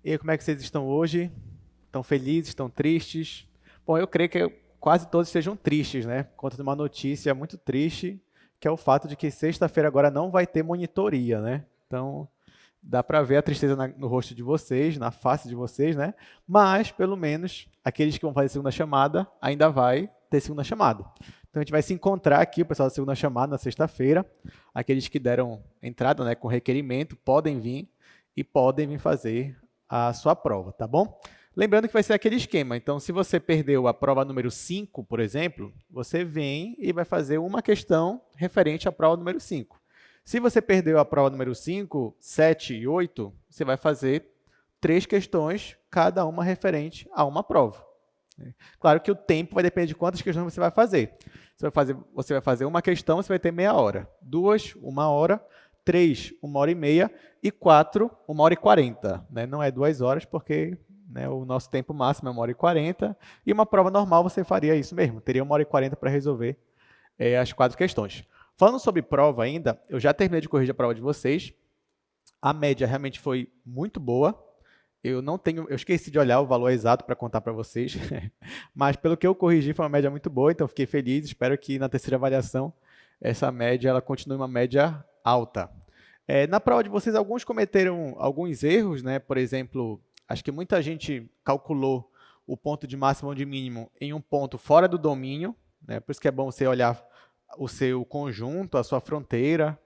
E aí, como é que vocês estão hoje? Estão felizes? Estão tristes? Bom, eu creio que quase todos estejam tristes, né? Por conta de uma notícia muito triste, que é o fato de que sexta-feira agora não vai ter monitoria, né? Então, dá para ver a tristeza no rosto de vocês, na face de vocês, né? Mas, pelo menos, aqueles que vão fazer segunda chamada ainda vai ter segunda chamada. Então, a gente vai se encontrar aqui, o pessoal da segunda chamada, na sexta-feira. Aqueles que deram entrada, né, com requerimento podem vir fazer a sua prova, tá bom? Lembrando que vai ser aquele esquema. Então, se você perdeu a prova número 5, por exemplo, você vem e vai fazer uma questão referente à prova número 5. Se você perdeu a prova número 5, 7 e 8, você vai fazer 3 questões, cada uma referente a uma prova. Claro que o tempo vai depender de quantas questões você vai fazer. Você vai fazer uma questão, você vai ter meia hora. 2, 1 hora. 3, 1 hora e meia. E 4, 1 hora e 40. Né? Não é 2 horas, porque né, o nosso tempo máximo é 1 hora e 40. E uma prova normal você faria isso mesmo. Teria 1 hora e 40 para resolver as 4 questões. Falando sobre prova ainda, eu já terminei de corrigir a prova de vocês. A média realmente foi muito boa. Eu esqueci de olhar o valor exato para contar para vocês, mas pelo que eu corrigi foi uma média muito boa, então fiquei feliz. Espero que na terceira avaliação essa média ela continue uma média alta. Na prova de vocês, alguns cometeram alguns erros, né? Por exemplo, acho que muita gente calculou o ponto de máximo ou de mínimo em um ponto fora do domínio, né? Por isso que é bom você olhar o seu conjunto, a sua fronteira,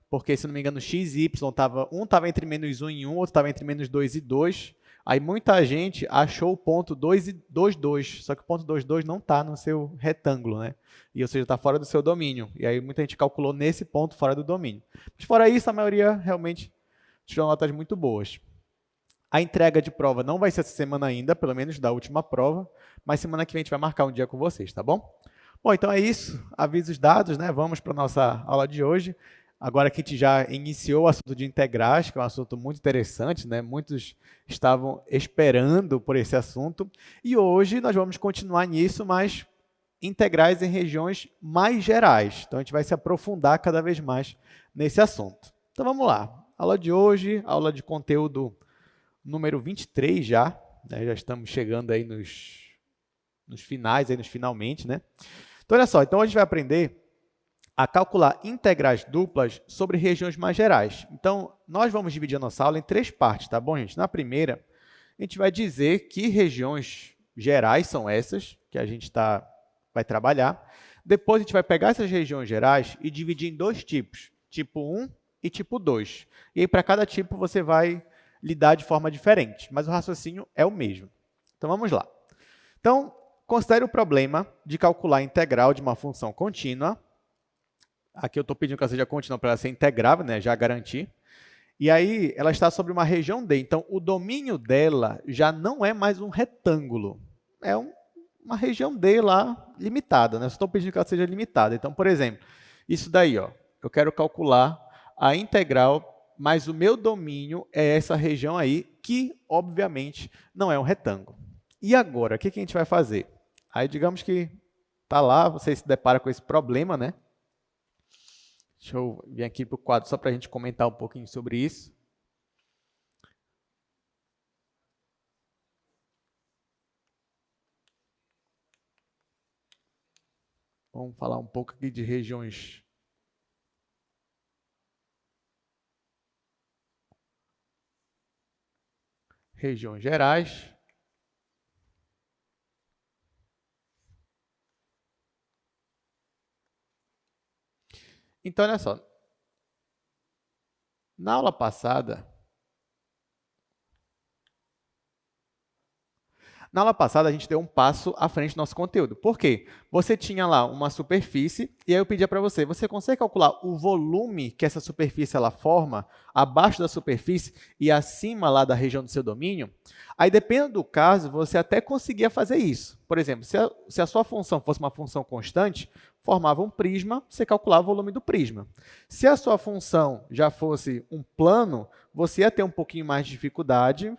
porque, se não me engano, x e y um estava entre menos 1 e 1, outro estava entre menos 2 e 2. Aí muita gente achou o ponto 2 e 2, 2, só que o ponto 2, 2 não está no seu retângulo, né? E, ou seja, está fora do seu domínio. E aí muita gente calculou nesse ponto fora do domínio. Mas fora isso, a maioria realmente tirou notas muito boas. A entrega de prova não vai ser essa semana ainda, pelo menos da última prova, mas semana que vem a gente vai marcar um dia com vocês, tá bom? Bom, então é isso. Avisos dados, né? Vamos para a nossa aula de hoje. Agora que a gente já iniciou o assunto de integrais, que é um assunto muito interessante, né? Muitos estavam esperando por esse assunto. E hoje nós vamos continuar nisso, mas integrais em regiões mais gerais. Então, a gente vai se aprofundar cada vez mais nesse assunto. Então, vamos lá. Aula de hoje, aula de conteúdo número 23 já. Né? Já estamos chegando aí nos finais, aí nos finalmente, né? Então, olha só. Então, a gente vai aprender a calcular integrais duplas sobre regiões mais gerais. Então, nós vamos dividir a nossa aula em 3 partes, tá bom, gente? Na primeira, a gente vai dizer que regiões gerais são essas que a gente vai trabalhar. Depois, a gente vai pegar essas regiões gerais e dividir em 2 tipos, tipo 1 e tipo 2. E aí, para cada tipo, você vai lidar de forma diferente, mas o raciocínio é o mesmo. Então, vamos lá. Então, considere o problema de calcular a integral de uma função contínua. Aqui eu estou pedindo que ela seja contínua para ela ser integrável, né? Já garanti. E aí, ela está sobre uma região D. Então, o domínio dela já não é mais um retângulo. É uma região D lá, limitada. Né? Eu estou pedindo que ela seja limitada. Então, por exemplo, isso daí, ó, eu quero calcular a integral, mas o meu domínio é essa região aí, que, obviamente, não é um retângulo. E agora, o que a gente vai fazer? Aí, digamos que está lá, você se depara com esse problema, né? Deixa eu vir aqui para o quadro só para a gente comentar um pouquinho sobre isso. Vamos falar um pouco aqui de regiões gerais. Então, olha só. Na aula passada, a gente deu um passo à frente do nosso conteúdo. Por quê? Você tinha lá uma superfície e aí eu pedia para você consegue calcular o volume que essa superfície ela forma abaixo da superfície e acima lá da região do seu domínio? Aí, dependendo do caso, você até conseguia fazer isso. Por exemplo, se a sua função fosse uma função constante, formava um prisma, você calculava o volume do prisma. Se a sua função já fosse um plano, você ia ter um pouquinho mais de dificuldade,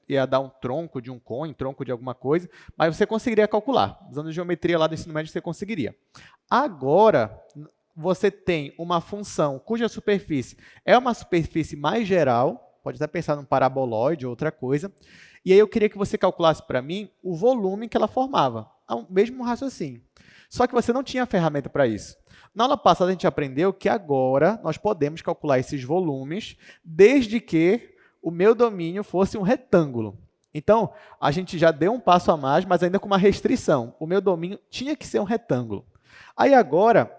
ia dar um tronco de um cone, tronco de alguma coisa, mas você conseguiria calcular. Usando geometria lá do ensino médio, você conseguiria. Agora, você tem uma função cuja superfície é uma superfície mais geral, pode até pensar num paraboloide ou outra coisa. E aí eu queria que você calculasse para mim o volume que ela formava, o mesmo raciocínio. Só que você não tinha ferramenta para isso. Na aula passada a gente aprendeu que agora nós podemos calcular esses volumes desde que o meu domínio fosse um retângulo. Então, a gente já deu um passo a mais, mas ainda com uma restrição. O meu domínio tinha que ser um retângulo. Aí agora,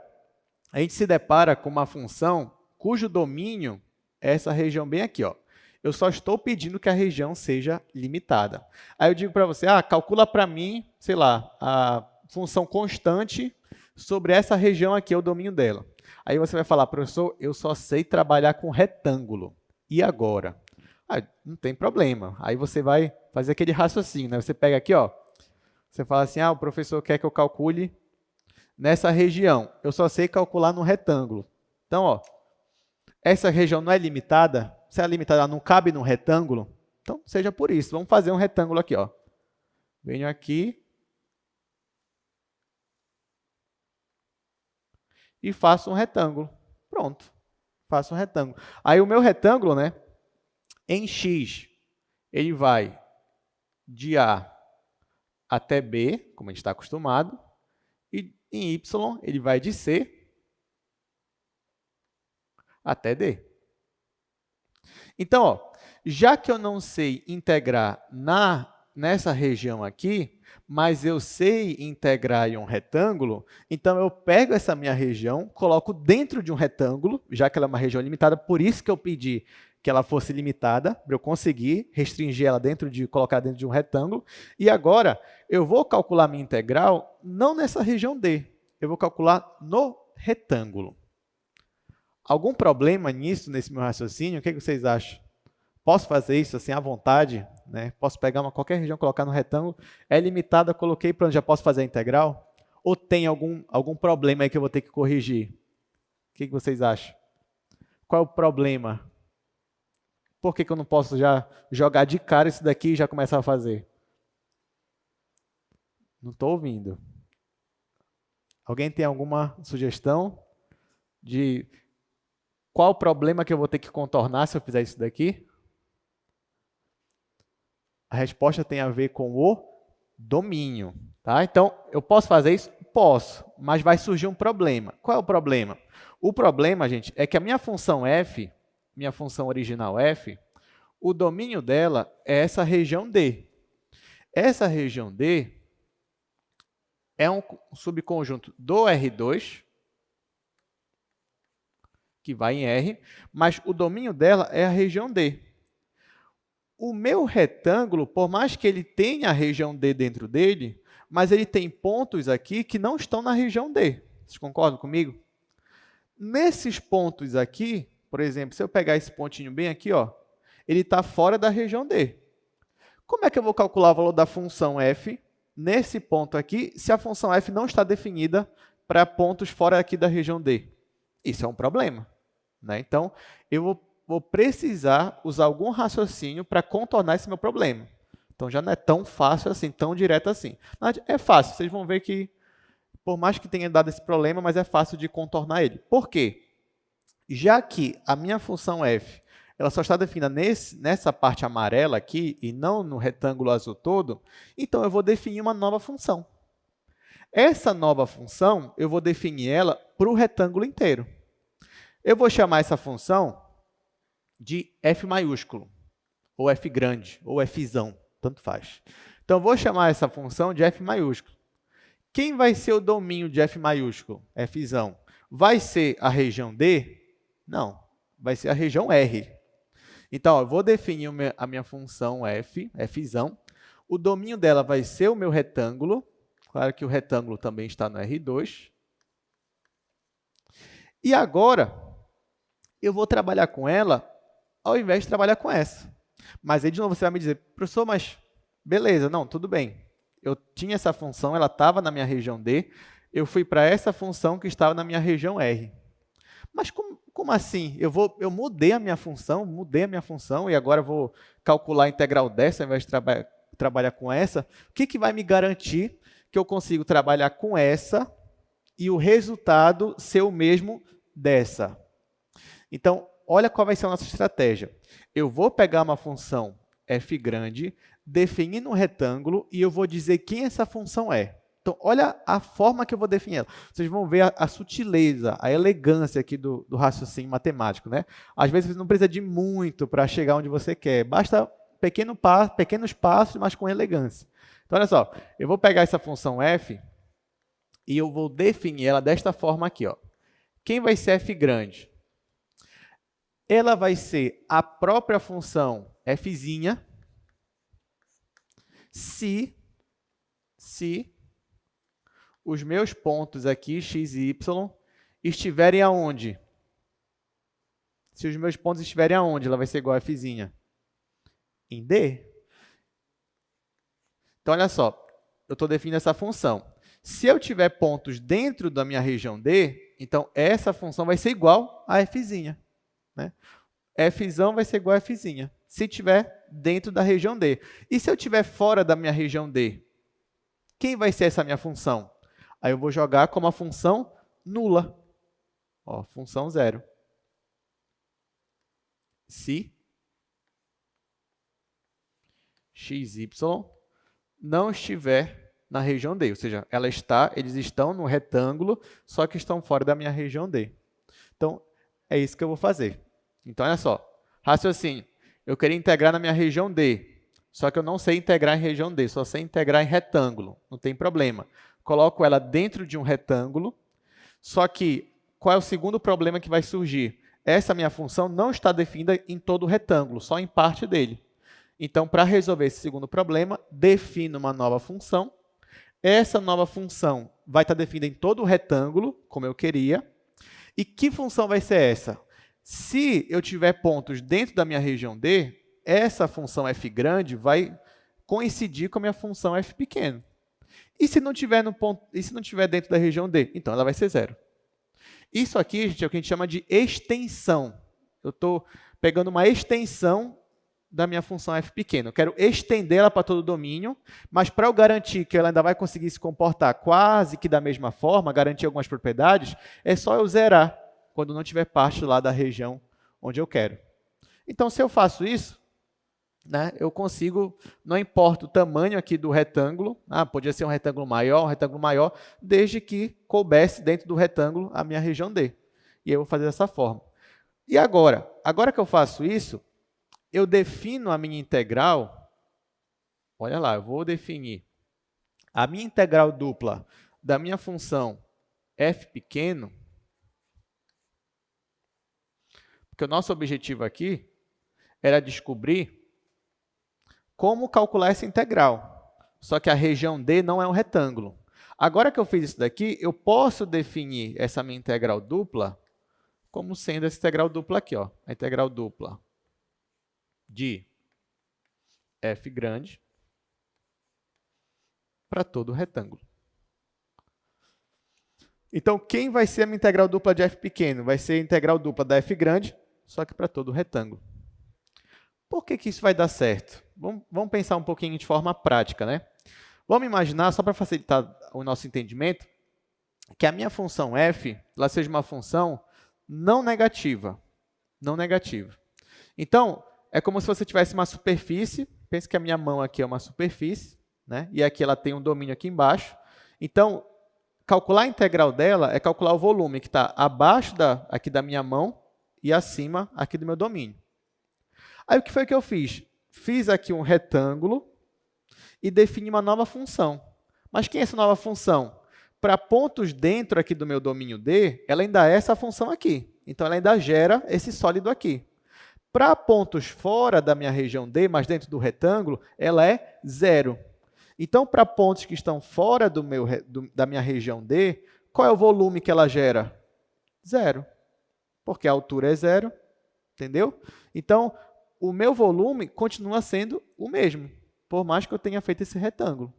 a gente se depara com uma função cujo domínio é essa região bem aqui, ó. Eu só estou pedindo que a região seja limitada. Aí eu digo para você, calcula para mim, sei lá, a função constante sobre essa região aqui, é o domínio dela. Aí você vai falar, professor, eu só sei trabalhar com retângulo. E agora? Não tem problema. Aí você vai fazer aquele raciocínio, né? Você pega aqui, ó, você fala assim, o professor quer que eu calcule nessa região. Eu só sei calcular no retângulo. Então, ó, essa região não é limitada. Se é limitada, ela não cabe no retângulo. Então, seja por isso. Vamos fazer um retângulo aqui, ó. Venho aqui e faço um retângulo. Pronto. Faço um retângulo. Aí o meu retângulo, né, em x, ele vai de A até B, como a gente está acostumado, e em y ele vai de C até D. Então, ó, já que eu não sei integrar nessa região aqui, mas eu sei integrar em um retângulo, então eu pego essa minha região, coloco dentro de um retângulo, já que ela é uma região limitada, por isso que eu pedi que ela fosse limitada, para eu conseguir restringir ela colocar dentro de um retângulo. E agora, eu vou calcular minha integral não nessa região D, eu vou calcular no retângulo. Algum problema nisso, nesse meu raciocínio? O que vocês acham? Posso fazer isso assim à vontade? Né? Posso pegar qualquer região, colocar no retângulo, é limitada, coloquei, pronto, já posso fazer a integral? Ou tem algum problema aí que eu vou ter que corrigir? O que vocês acham? Qual é o problema? Por que eu não posso já jogar de cara isso daqui e já começar a fazer? Não estou ouvindo. Alguém tem alguma sugestão de qual o problema que eu vou ter que contornar se eu fizer isso daqui? A resposta tem a ver com o domínio. Tá? Então, eu posso fazer isso? Posso, mas vai surgir um problema. Qual é o problema? O problema, gente, é que a minha função f, minha função original f, o domínio dela é essa região D. Essa região D é um subconjunto do R2, que vai em R, mas o domínio dela é a região D. O meu retângulo, por mais que ele tenha a região D dentro dele, mas ele tem pontos aqui que não estão na região D. Vocês concordam comigo? Nesses pontos aqui, por exemplo, se eu pegar esse pontinho bem aqui, ó, ele está fora da região D. Como é que eu vou calcular o valor da função f nesse ponto aqui, se a função f não está definida para pontos fora aqui da região D? Isso é um problema. Né? Então, eu vou precisar usar algum raciocínio para contornar esse meu problema. Então, já não é tão fácil assim, tão direto assim. É fácil, vocês vão ver que, por mais que tenha dado esse problema, mas é fácil de contornar ele. Por quê? Já que a minha função f ela só está definida nessa parte amarela aqui e não no retângulo azul todo, então eu vou definir uma nova função. Essa nova função, eu vou definir ela para o retângulo inteiro. Eu vou chamar essa função de f maiúsculo, ou f grande, ou fzão, tanto faz. Então, eu vou chamar essa função de f maiúsculo. Quem vai ser o domínio de f maiúsculo, fzão? Vai ser a região D? Não, vai ser a região R. Então, ó, eu vou definir a minha função fzão. O domínio dela vai ser o meu retângulo. Claro que o retângulo também está no R2. E agora, eu vou trabalhar com ela ao invés de trabalhar com essa. Mas aí, de novo, você vai me dizer, professor, mas beleza, não, tudo bem. Eu tinha essa função, ela estava na minha região D, eu fui para essa função que estava na minha região R. Mas como assim? Eu mudei a minha função e agora vou calcular a integral dessa ao invés de trabalhar com essa. O que vai me garantir que eu consigo trabalhar com essa e o resultado ser o mesmo dessa? Então, olha qual vai ser a nossa estratégia. Eu vou pegar uma função f grande, definir um retângulo e eu vou dizer quem essa função é. Então, olha a forma que eu vou definir ela. Vocês vão ver a sutileza, a elegância aqui do raciocínio matemático, né? Às vezes, você não precisa de muito para chegar onde você quer. Basta pequenos passos, mas com elegância. Então, olha só. Eu vou pegar essa função f e eu vou definir ela desta forma aqui, ó. Quem vai ser f grande? Ela vai ser a própria função f' se os meus pontos aqui, x e y, estiverem aonde? Se os meus pontos estiverem aonde, ela vai ser igual a fzinha? Em D. Então, olha só, eu estou definindo essa função. Se eu tiver pontos dentro da minha região D, então essa função vai ser igual a fzinha. Né? Fzão vai ser igual a fzinha, se estiver dentro da região D. E se eu estiver fora da minha região D, quem vai ser essa minha função? Aí eu vou jogar como a função nula. Ó, função zero. Se x, y não estiver na região D, ou seja, eles estão no retângulo, só que estão fora da minha região D. Então, é isso que eu vou fazer. Então, olha só, raciocínio. Eu queria integrar na minha região D, só que eu não sei integrar em região D, só sei integrar em retângulo, não tem problema. Coloco ela dentro de um retângulo, só que qual é o segundo problema que vai surgir? Essa minha função não está definida em todo o retângulo, só em parte dele. Então, para resolver esse segundo problema, defino uma nova função. Essa nova função vai estar definida em todo o retângulo, como eu queria. E que função vai ser essa? Se eu tiver pontos dentro da minha região D, essa função f grande vai coincidir com a minha função f pequeno. E se não tiver dentro da região D? Então, ela vai ser zero. Isso aqui, gente, é o que a gente chama de extensão. Eu estou pegando uma extensão da minha função f pequeno. Eu quero estendê-la para todo o domínio, mas para eu garantir que ela ainda vai conseguir se comportar quase que da mesma forma, garantir algumas propriedades, é só eu zerar quando não tiver parte lá da região onde eu quero. Então, se eu faço isso, né, eu consigo, não importa o tamanho aqui do retângulo, podia ser um retângulo maior, desde que coubesse dentro do retângulo a minha região D. E eu vou fazer dessa forma. E agora que eu faço isso, eu defino a minha integral, olha lá, eu vou definir a minha integral dupla da minha função f pequeno, porque o nosso objetivo aqui era descobrir como calcular essa integral. Só que a região D não é um retângulo. Agora que eu fiz isso daqui, eu posso definir essa minha integral dupla como sendo essa integral dupla aqui, ó, a integral dupla de f grande para todo o retângulo. Então, quem vai ser a minha integral dupla de f pequeno? Vai ser a integral dupla da f grande, só que para todo o retângulo. Por que isso vai dar certo? Vamos pensar um pouquinho de forma prática, né? Vamos imaginar, só para facilitar o nosso entendimento, que a minha função f ela seja uma função não negativa. Não negativa. Então, é como se você tivesse uma superfície, pense que a minha mão aqui é uma superfície, né? E aqui ela tem um domínio aqui embaixo. Então, calcular a integral dela é calcular o volume que está abaixo aqui da minha mão e acima aqui do meu domínio. Aí, o que foi que eu fiz? Fiz aqui um retângulo e defini uma nova função. Mas quem é essa nova função? Para pontos dentro aqui do meu domínio D, ela ainda é essa função aqui. Então, ela ainda gera esse sólido aqui. Para pontos fora da minha região D, mas dentro do retângulo, ela é zero. Então, para pontos que estão fora da minha região D, qual é o volume que ela gera? Zero. Porque a altura é zero, entendeu? Então, o meu volume continua sendo o mesmo, por mais que eu tenha feito esse retângulo.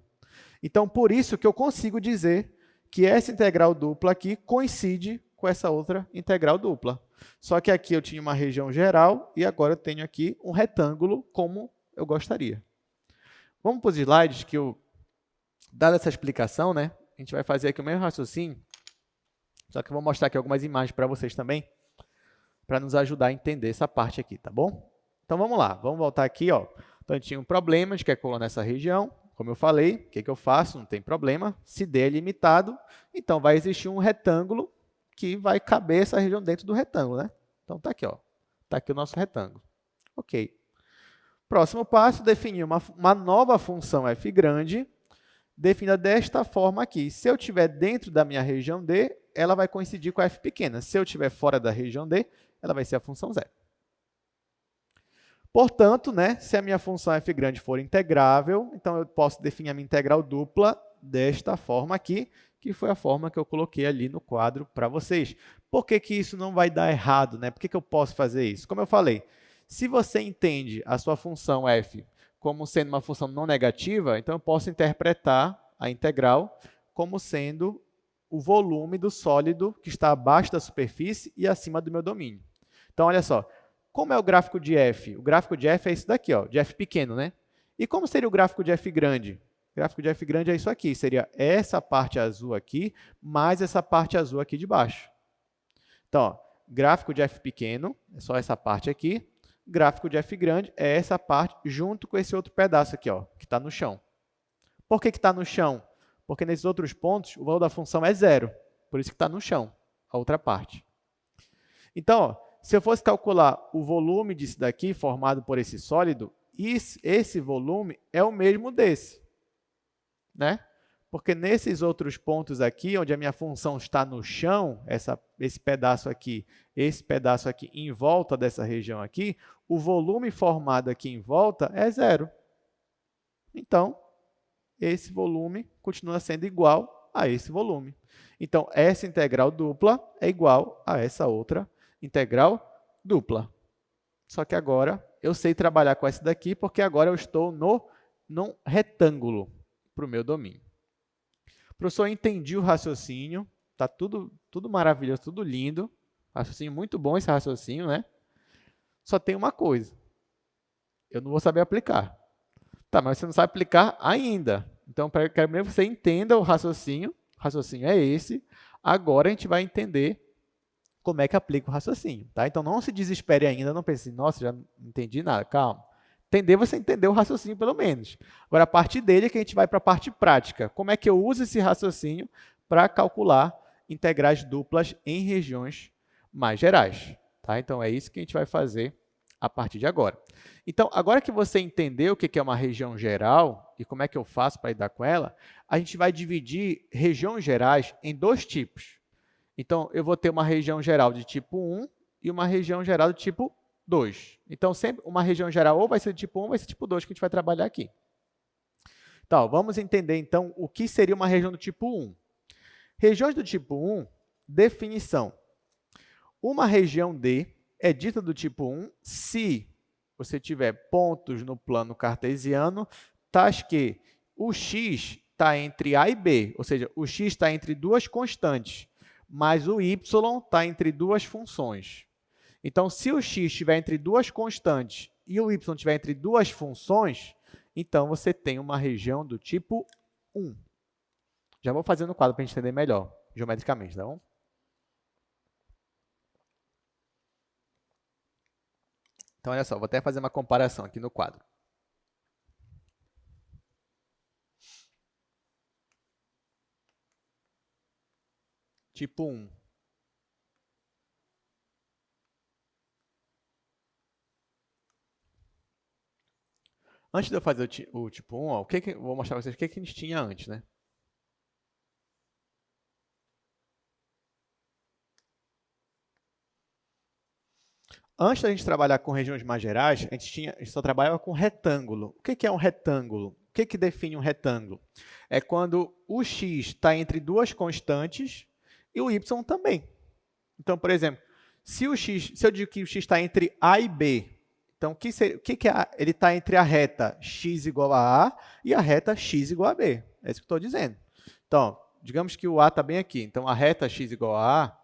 Então, por isso que eu consigo dizer que essa integral dupla aqui coincide com essa outra integral dupla. Só que aqui eu tinha uma região geral e agora eu tenho aqui um retângulo como eu gostaria. Vamos para os slides que dada essa explicação, né, a gente vai fazer aqui o mesmo raciocínio, só que eu vou mostrar aqui algumas imagens para vocês também, para nos ajudar a entender essa parte aqui, tá bom? Então, vamos lá. Vamos voltar aqui, ó. Então, a gente tinha um problema, a gente quer colar nessa região. Como eu falei, o que eu faço? Não tem problema. Se D é limitado, então vai existir um retângulo que vai caber essa região dentro do retângulo, né? Então, está aqui, ó. Está aqui o nosso retângulo. Ok. Próximo passo, definir uma nova função f grande, definida desta forma aqui. Se eu estiver dentro da minha região D, ela vai coincidir com a f pequena. Se eu estiver fora da região D, ela vai ser a função zero. Portanto, né, se a minha função f grande for integrável, então eu posso definir a minha integral dupla desta forma aqui, que foi a forma que eu coloquei ali no quadro para vocês. Por que que isso não vai dar errado, né? Por que que eu posso fazer isso? Como eu falei, se você entende a sua função f como sendo uma função não negativa, então eu posso interpretar a integral como sendo o volume do sólido que está abaixo da superfície e acima do meu domínio. Então, olha só, como é o gráfico de f? O gráfico de f é isso daqui, ó, de f pequeno, né? E como seria o gráfico de f grande? O gráfico de f grande é isso aqui, seria essa parte azul aqui, mais essa parte azul aqui de baixo. Então, ó, gráfico de f pequeno, é só essa parte aqui. Gráfico de f grande é essa parte junto com esse outro pedaço aqui, ó, que está no chão. Por que está no chão? Porque nesses outros pontos o valor da função é zero, por isso que está no chão, a outra parte. Então, ó, se eu fosse calcular o volume disso daqui, formado por esse sólido, esse volume é o mesmo desse, né? Porque nesses outros pontos aqui, onde a minha função está no chão, esse pedaço aqui em volta dessa região aqui, o volume formado aqui em volta é zero. Então, esse volume continua sendo igual a esse volume. Então, essa integral dupla é igual a essa outra integral dupla. Só que agora eu sei trabalhar com essa daqui, porque agora eu estou num retângulo para o meu domínio. Professor, eu entendi o raciocínio, está tudo maravilhoso, tudo lindo. Raciocínio muito bom esse raciocínio, né? Só tem uma coisa, eu não vou saber aplicar. Tá, mas você não sabe aplicar ainda. Então, quero primeiro que você entenda o raciocínio é esse. Agora a gente vai entender como é que aplica o raciocínio, tá? Então, não se desespere ainda, não pense assim, nossa, já não entendi nada. Calma. Entender, você entendeu o raciocínio pelo menos. Agora, a partir dele é que a gente vai para a parte prática. Como é que eu uso esse raciocínio para calcular integrais duplas em regiões mais gerais, tá? Então, é isso que a gente vai fazer a partir de agora. Então, agora que você entendeu o que é uma região geral e como é que eu faço para lidar com ela, a gente vai dividir regiões gerais em dois tipos. Então, eu vou ter uma região geral de tipo 1 e uma região geral de tipo 2. Então, sempre uma região geral ou vai ser de tipo 1 ou vai ser tipo 2 que a gente vai trabalhar aqui. Então, vamos entender, então, o que seria uma região do tipo 1. Regiões do tipo 1, definição. Uma região D é dita do tipo 1 se você tiver pontos no plano cartesiano, tais que o x está entre A e B, ou seja, o x está entre duas constantes, mas o y está entre duas funções. Então, se o x estiver entre duas constantes e o y estiver entre duas funções, então você tem uma região do tipo 1. Já vou fazer no quadro para a gente entender melhor, geometricamente, tá bom? Então, olha só, vou até fazer uma comparação aqui no quadro. Tipo 1. Antes de eu fazer o tipo 1, ó, vou mostrar para vocês o que a gente tinha antes, né? Antes da gente trabalhar com regiões mais gerais, a gente só trabalhava com retângulo. O que é um retângulo? O que define um retângulo? É quando o x está entre duas constantes e o y também. Então, por exemplo, se eu digo que o x está entre A e B, então ele está entre a reta x igual a A e a reta x igual a B. É isso que eu estou dizendo. Então, digamos que o A está bem aqui. Então, a reta x igual a A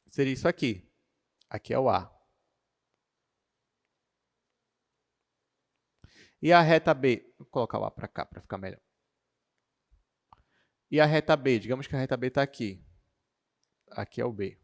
seria isso aqui. Aqui é o A. E a reta B, vou colocar o A para cá para ficar melhor. E a reta B, digamos que a reta B está aqui. Aqui é o B.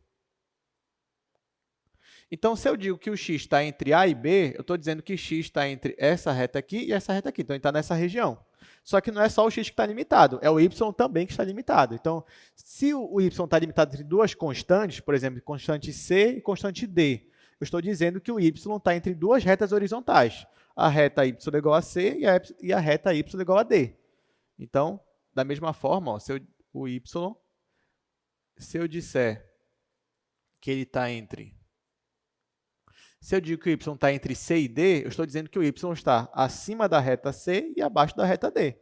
Então, se eu digo que o x está entre A e B, eu estou dizendo que x está entre essa reta aqui e essa reta aqui. Então, ele está nessa região. Só que não é só o x que está limitado, é o y também que está limitado. Então, se o y está limitado entre duas constantes, por exemplo, constante c e constante d, eu estou dizendo que o y está entre duas retas horizontais. A reta y igual a c e a reta y igual a d. Então, da mesma forma, ó, se eu disser que ele está entre... Se eu digo que o y está entre c e d, eu estou dizendo que o y está acima da reta c e abaixo da reta d.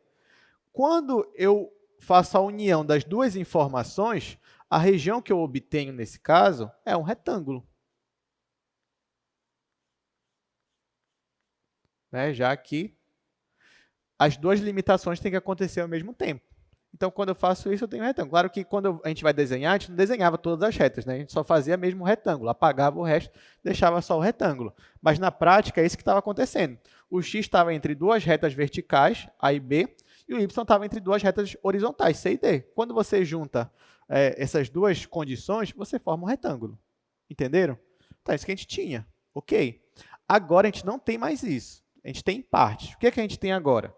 Quando eu faço a união das duas informações, a região que eu obtenho nesse caso é um retângulo. Né? Já que as duas limitações têm que acontecer ao mesmo tempo. Então, quando eu faço isso, eu tenho um retângulo. Claro que quando a gente vai desenhar, a gente não desenhava todas as retas, né? A gente só fazia mesmo o retângulo, apagava o resto, deixava só o retângulo. Mas, na prática, é isso que estava acontecendo. O x estava entre duas retas verticais, A e B, e o y estava entre duas retas horizontais, C e D. Quando você junta essas duas condições, você forma um retângulo. Entenderam? Então, é isso que a gente tinha. Ok. Agora, a gente não tem mais isso. A gente tem partes. O que é que a gente tem agora?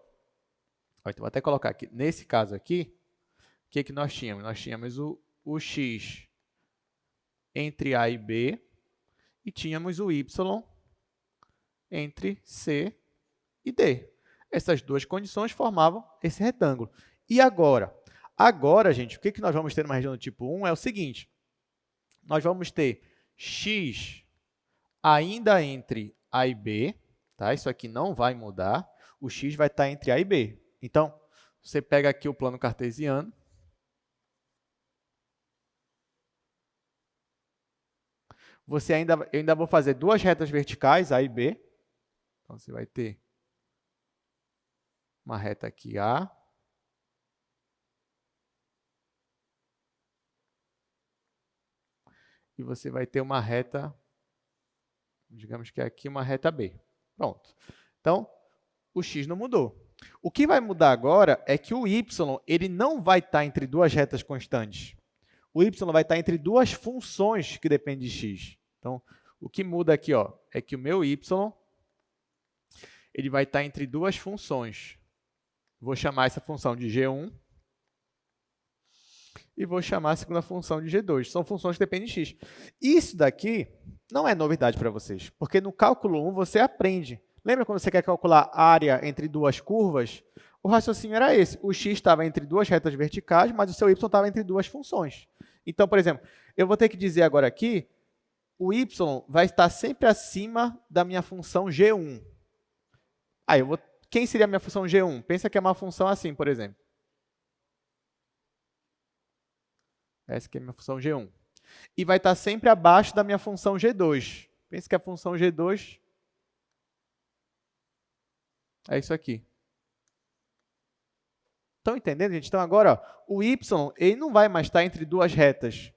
Então, vou até colocar aqui. Nesse caso aqui, o que é que nós tínhamos? Nós tínhamos o x entre A e B e tínhamos o y entre C e D. Essas duas condições formavam esse retângulo. E agora? Agora, gente, o que é que nós vamos ter numa região do tipo 1 é o seguinte. Nós vamos ter x ainda entre A e B. Tá? Isso aqui não vai mudar. O x vai estar entre A e B. Então, você pega aqui o plano cartesiano. Eu ainda vou fazer duas retas verticais, A e B. Então, você vai ter uma reta aqui, A. E você vai ter uma reta, digamos que aqui, uma reta B. Pronto. Então, o x não mudou. O que vai mudar agora é que o y ele não vai estar entre duas retas constantes. O y vai estar entre duas funções que dependem de x. Então, o que muda aqui é que o meu y ele vai estar entre duas funções. Vou chamar essa função de G1 e vou chamar a segunda função de G2. São funções que dependem de x. Isso daqui não é novidade para vocês, porque no cálculo 1 você aprende. Lembra quando você quer calcular área entre duas curvas? O raciocínio era esse. O x estava entre duas retas verticais, mas o seu y estava entre duas funções. Então, por exemplo, eu vou ter que dizer agora aqui, o y vai estar sempre acima da minha função G1. Quem seria a minha função G1? Pensa que é uma função assim, por exemplo. Essa aqui é a minha função G1. E vai estar sempre abaixo da minha função G2. Pensa que a função G2 é isso aqui. Estão entendendo, gente? Então, agora, o y ele não vai mais estar entre duas retas.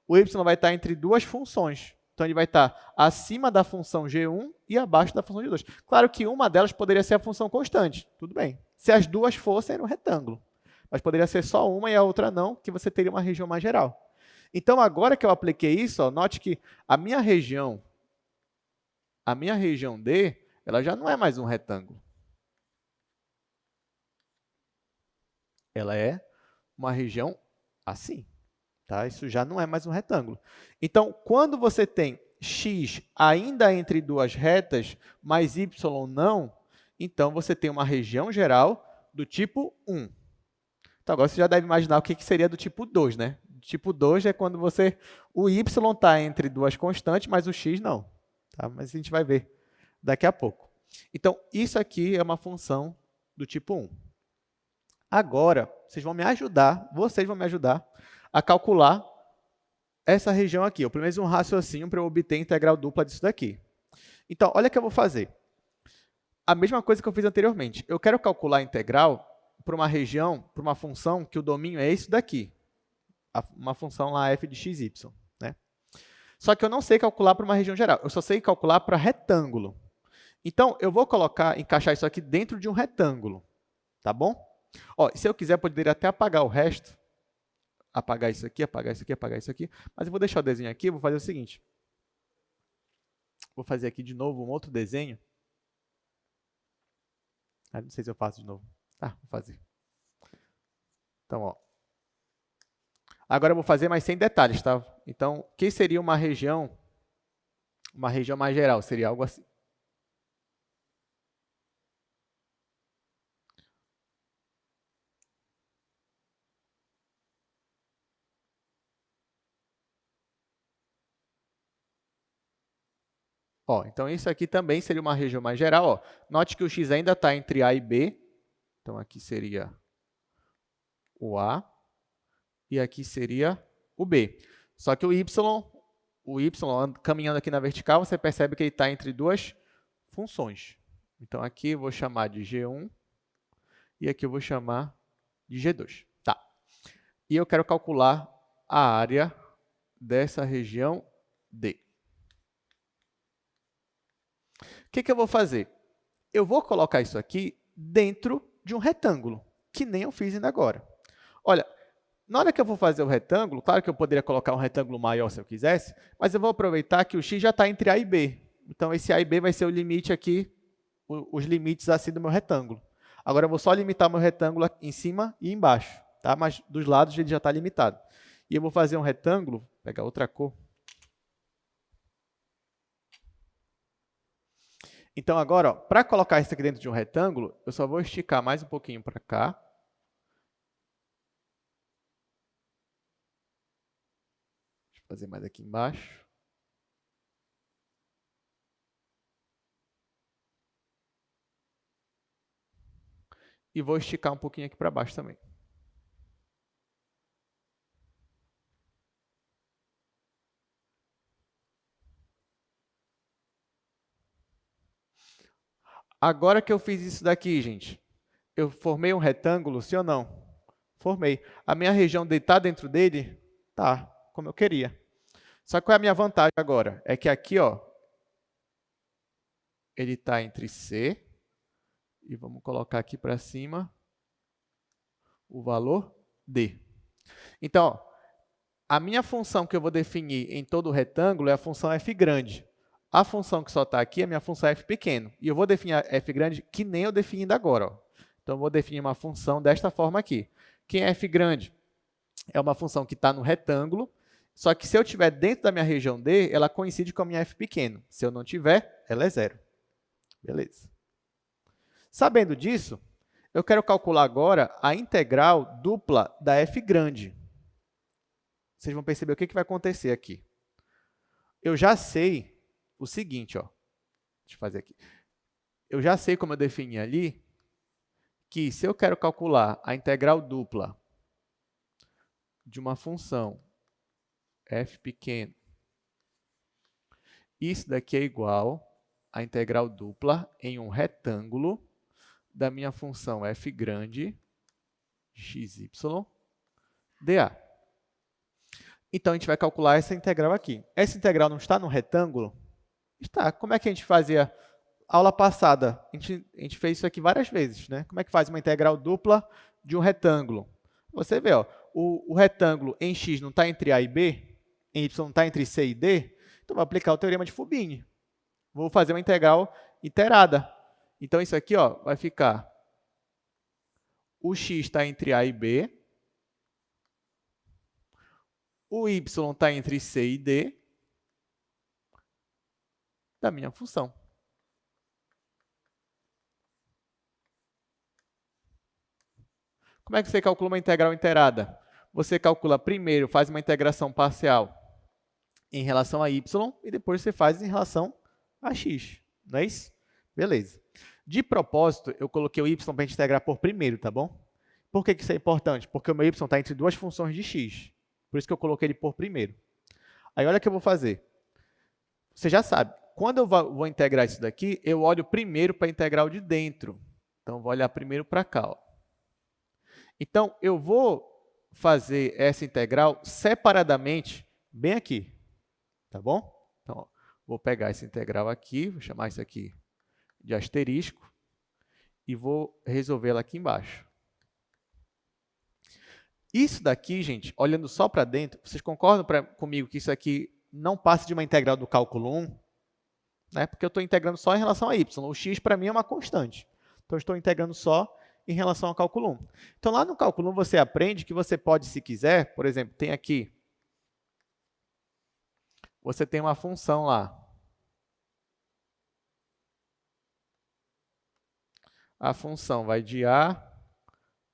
O y vai estar entre duas funções. Então, ele vai estar acima da função G1 e abaixo da função G2. Claro que uma delas poderia ser a função constante. Tudo bem. Se as duas fossem, era um retângulo. Mas poderia ser só uma e a outra não, que você teria uma região mais geral. Então, agora que eu apliquei isso, note que a minha região D, ela já não é mais um retângulo. Ela é uma região assim. Tá? Isso já não é mais um retângulo. Então, quando você tem x ainda entre duas retas, mas y não, então você tem uma região geral do tipo 1. Então, agora você já deve imaginar o que seria do tipo 2, né? Tipo 2 é quando o y está entre duas constantes, mas o x não. Tá? Mas a gente vai ver daqui a pouco. Então, isso aqui é uma função do tipo 1. Agora, vocês vão me ajudar a calcular essa região aqui. Ou pelo menos um raciocínio para eu obter a integral dupla disso daqui. Então, olha o que eu vou fazer. A mesma coisa que eu fiz anteriormente. Eu quero calcular a integral para uma região, para uma função que o domínio é isso daqui. Uma função lá f de xy. Né? Só que eu não sei calcular para uma região geral. Eu só sei calcular para retângulo. Então, eu vou encaixar isso aqui dentro de um retângulo. Tá bom? Se eu quiser, eu poderia até apagar o resto. Apagar isso aqui, apagar isso aqui, apagar isso aqui. Mas eu vou deixar o desenho aqui e vou fazer o seguinte. Vou fazer aqui de novo um outro desenho. Não sei se eu faço de novo. Vou fazer. Então, ó. Agora eu vou fazer, mas sem detalhes, tá? Então, o que seria uma região mais geral? Seria algo assim. Ó, então, isso aqui também seria uma região mais geral. Ó. Note que o x ainda está entre A e B. Então, aqui seria o A. E aqui seria o B. Só que o y caminhando aqui na vertical, você percebe que ele está entre duas funções. Então, aqui eu vou chamar de G1 e aqui eu vou chamar de G2. Tá. E eu quero calcular a área dessa região D. O que eu vou fazer? Eu vou colocar isso aqui dentro de um retângulo, que nem eu fiz ainda agora. Olha, na hora que eu vou fazer o retângulo, claro que eu poderia colocar um retângulo maior se eu quisesse, mas eu vou aproveitar que o x já está entre A e B. Então, esse A e B vai ser o limite aqui, os limites assim do meu retângulo. Agora, eu vou só limitar o meu retângulo em cima e embaixo, tá? Mas dos lados ele já está limitado. E eu vou fazer um retângulo, vou pegar outra cor. Então, agora, para colocar isso aqui dentro de um retângulo, eu só vou esticar mais um pouquinho para cá. Deixa eu fazer mais aqui embaixo. E vou esticar um pouquinho aqui para baixo também. Agora que eu fiz isso daqui, gente, eu formei um retângulo, sim ou não? Formei. A minha região D está dentro dele? Tá, como eu queria. Só que qual é a minha vantagem agora? É que aqui, ó, ele está entre C, e vamos colocar aqui para cima o valor D. Então, ó, a minha função que eu vou definir em todo o retângulo é a função f grande. A função que só está aqui é a minha função f pequeno. E eu vou definir a f grande que nem eu defini ainda agora. Ó. Então, eu vou definir uma função desta forma aqui. Quem é f grande? É uma função que está no retângulo, só que se eu estiver dentro da minha região D, ela coincide com a minha f pequeno. Se eu não tiver, ela é zero. Beleza. Sabendo disso, eu quero calcular agora a integral dupla da f grande. Vocês vão perceber o que vai acontecer aqui. Eu já sei o seguinte, ó. Deixa eu fazer aqui. Eu já sei como eu defini ali, que se eu quero calcular a integral dupla de uma função f pequeno, isso daqui é igual à integral dupla em um retângulo da minha função f grande de xy dA. Então, a gente vai calcular essa integral aqui. Essa integral não está no retângulo? Está. Como é que a gente fazia? Aula passada, a gente fez isso aqui várias vezes, né? Como é que faz uma integral dupla de um retângulo? Você vê, ó, o retângulo em x não está entre A e B, em y não está entre C e D, então vou aplicar o teorema de Fubini. Vou fazer uma integral iterada. Então, isso aqui ó, vai ficar o x está entre A e B, o y está entre C e D da minha função. Como é que você calcula uma integral iterada? Você calcula primeiro, faz uma integração parcial em relação a y e depois você faz em relação a x. Não é isso? Beleza. De propósito, eu coloquei o y para a gente integrar por primeiro, tá bom? Por que isso é importante? Porque o meu y está entre duas funções de x. Por isso que eu coloquei ele por primeiro. Aí, olha o que eu vou fazer. Você já sabe, quando eu vou integrar isso daqui, eu olho primeiro para a integral de dentro. Então, eu vou olhar primeiro para cá. Ó. Então, eu vou fazer essa integral separadamente, bem aqui. Tá bom? Então, ó, vou pegar essa integral aqui, vou chamar isso aqui de asterisco, e vou resolvê-la aqui embaixo. Isso daqui, gente, olhando só para dentro, vocês concordam comigo que isso aqui não passa de uma integral do cálculo 1? né? Porque eu estou integrando só em relação a y. O x, para mim, é uma constante. Então, eu estou integrando só em relação ao cálculo 1. Então, lá no cálculo 1, você aprende que você pode, se quiser, por exemplo, tem aqui, você tem uma função lá. A função vai de A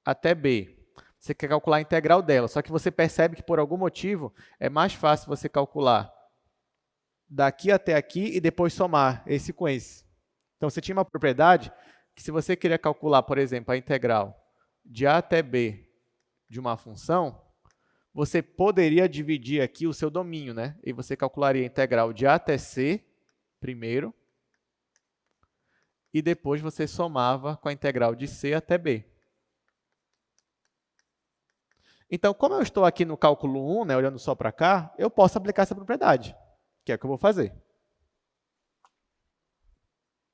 até B. Você quer calcular a integral dela, só que você percebe que, por algum motivo, é mais fácil você calcular daqui até aqui e depois somar esse com esse. Então, você tinha uma propriedade que, se você queria calcular, por exemplo, a integral de A até B de uma função, você poderia dividir aqui o seu domínio, né? E você calcularia a integral de A até C primeiro, e depois você somava com a integral de C até B. Então, como eu estou aqui no cálculo 1, né, olhando só para cá, eu posso aplicar essa propriedade, que é o que eu vou fazer.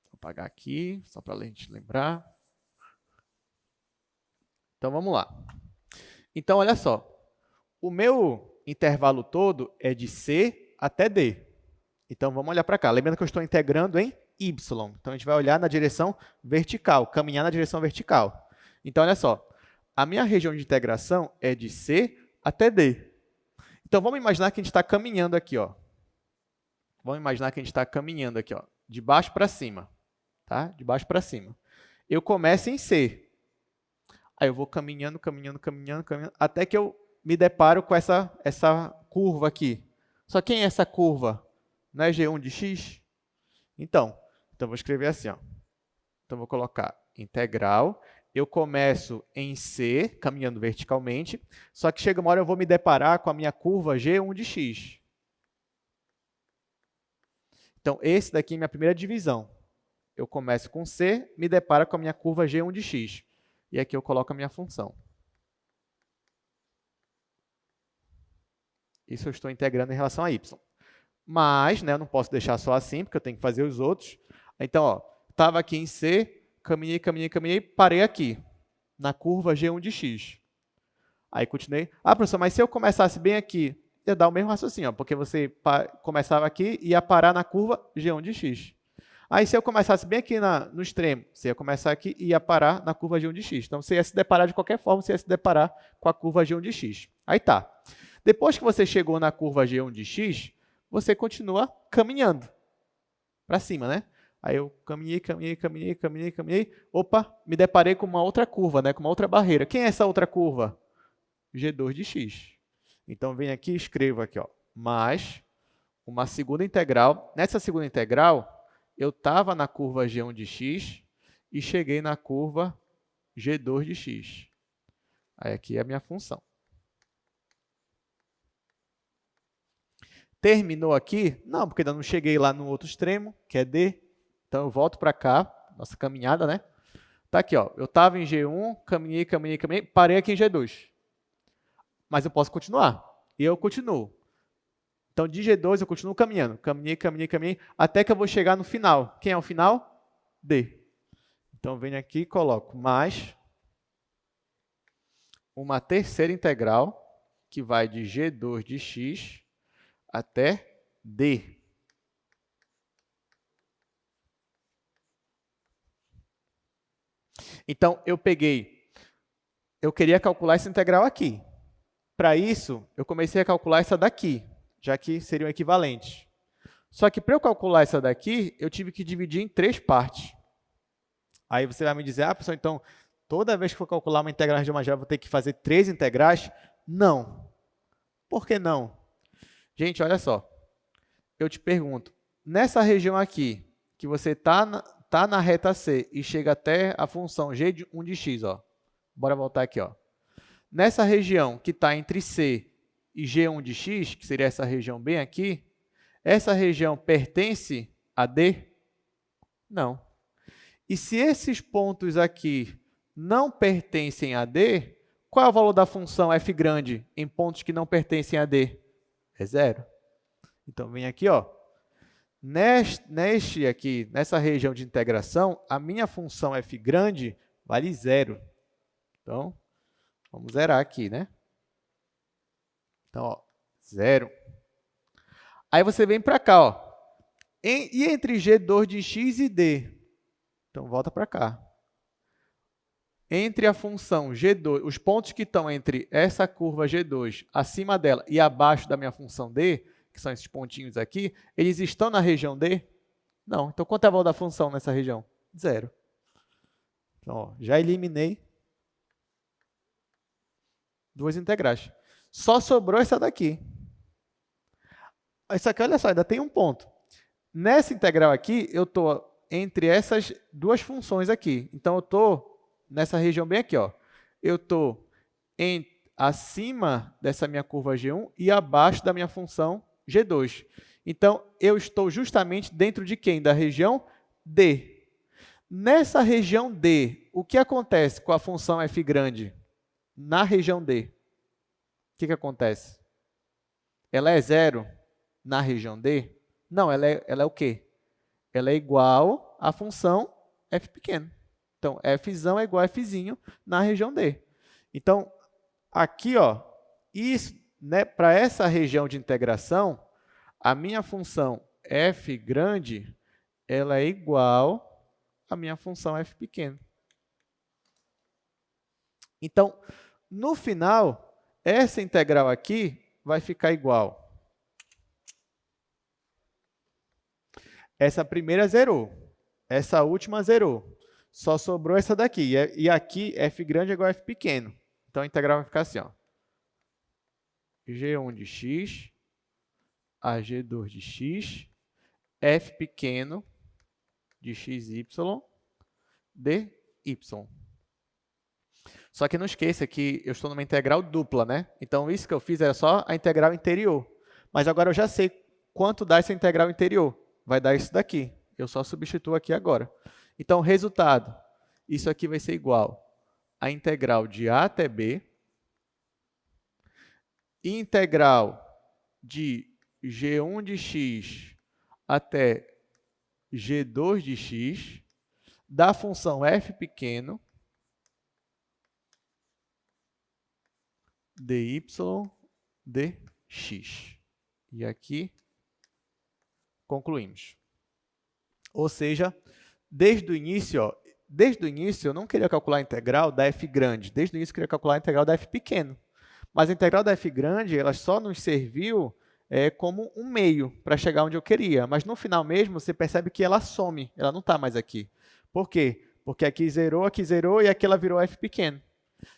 Vou apagar aqui, só para a gente lembrar. Então, vamos lá. Então, olha só. O meu intervalo todo é de C até D. Então, vamos olhar para cá. Lembrando que eu estou integrando em Y. Então, a gente vai olhar na direção vertical, caminhar na direção vertical. Então, olha só. A minha região de integração é de C até D. Então, vamos imaginar que a gente está caminhando aqui, ó. Vamos imaginar que a gente está caminhando aqui, ó, de baixo para cima. Tá? De baixo para cima. Eu começo em C. Aí eu vou caminhando, até que eu me deparo com essa curva aqui. Só quem é essa curva? Não é G1 de x? Então vou escrever assim, ó. Então, vou colocar integral. Eu começo em C, caminhando verticalmente, só que chega uma hora eu vou me deparar com a minha curva G1 de x. Então, esse daqui é a minha primeira divisão. Eu começo com C, me deparo com a minha curva G1 de x. E aqui eu coloco a minha função. Isso eu estou integrando em relação a y. Mas, né, eu não posso deixar só assim, porque eu tenho que fazer os outros. Então, estava aqui em C, caminhei, parei aqui, na curva G1 de x. Aí, continuei. Ah, professor, mas se eu começasse bem aqui, ia dar o mesmo raciocínio, ó, porque você começava aqui e ia parar na curva G1 de x. Aí, se eu começasse bem aqui no extremo, você ia começar aqui e ia parar na curva G1 de x. Então, você ia se deparar de qualquer forma, você ia se deparar com a curva G1 de x. Aí tá. Depois que você chegou na curva G1 de x, você continua caminhando para cima, né? Aí eu caminhei. Opa, me deparei com uma outra curva, né? Com uma outra barreira. Quem é essa outra curva? G2 de x. Então, venho aqui e escrevo aqui, ó, mais uma segunda integral. Nessa segunda integral, eu estava na curva G1 de x e cheguei na curva G2 de x. Aí aqui é a minha função. Terminou aqui? Não, porque ainda não cheguei lá no outro extremo, que é D. Então, eu volto para cá, nossa caminhada, né? Tá aqui, ó. Eu estava em G1, caminhei, parei aqui em G2. Mas eu posso continuar. E eu continuo. Então, de G2 eu continuo caminhando. Caminhei, até que eu vou chegar no final. Quem é o final? D. Então, venho aqui e coloco mais uma terceira integral, que vai de G2 de x até D. Então, eu queria calcular essa integral aqui. Para isso, eu comecei a calcular essa daqui, já que seriam equivalentes. Só que para eu calcular essa daqui, eu tive que dividir em 3 partes. Aí você vai me dizer, ah, professor, então, toda vez que for calcular uma integral de uma geral, vou ter que fazer 3 integrais? Não. Por que não? Gente, olha só. Eu te pergunto, nessa região aqui, que você está na reta C e chega até a função G1 de x, ó. Bora voltar aqui, ó. Nessa região que está entre C e G1 de x, que seria essa região bem aqui, essa região pertence a D? Não. E se esses pontos aqui não pertencem a D, qual é o valor da função f grande em pontos que não pertencem a D? É 0. Então, vem aqui, ó. Nessa região de integração, a minha função f grande vale 0. Então, vamos zerar aqui, né? Então, ó, 0. Aí você vem para cá, ó. E entre G2 de x e d? Então, volta para cá. Entre a função G2, os pontos que estão entre essa curva G2, acima dela e abaixo da minha função d, que são esses pontinhos aqui, eles estão na região d? Não. Então, quanto é o valor da função nessa região? 0. Então, ó, já eliminei duas integrais. Só sobrou essa daqui. Isso aqui, olha só, ainda tem um ponto. Nessa integral aqui, eu estou entre essas duas funções aqui. Então, eu estou nessa região bem aqui, ó. Eu estou acima dessa minha curva G1 e abaixo da minha função G2. Então, eu estou justamente dentro de quem? Da região D. Nessa região D, o que acontece com a função f grande na região D? O que acontece? Ela é 0 na região D? Não, ela é o quê? Ela é igual à função f pequeno. Então, f é igual a f na região D. Então, aqui, ó, isso, né, para essa região de integração, a minha função f grande, ela é igual à minha função f pequeno. Então, no final, essa integral aqui vai ficar igual. Essa primeira zerou, essa última zerou. Só sobrou essa daqui. E aqui, f grande é igual a f pequeno. Então, a integral vai ficar assim, ó. G1 de x a G2 de x, f pequeno de xy dy. Só que não esqueça que eu estou numa integral dupla, né? Então, isso que eu fiz era só a integral interior. Mas agora eu já sei quanto dá essa integral interior. Vai dar isso daqui. Eu só substituo aqui agora. Então, resultado, isso aqui vai ser igual a integral de a até b, integral de G1 de x até G2 de x, da função f pequeno, dy dx. E aqui, concluímos. Ou seja, desde o início eu não queria calcular a integral da f grande. Desde o início eu queria calcular a integral da f pequeno. Mas a integral da f grande ela só nos serviu como um meio para chegar onde eu queria. Mas no final mesmo, você percebe que ela some, ela não está mais aqui. Por quê? Porque aqui zerou e aqui ela virou f pequeno.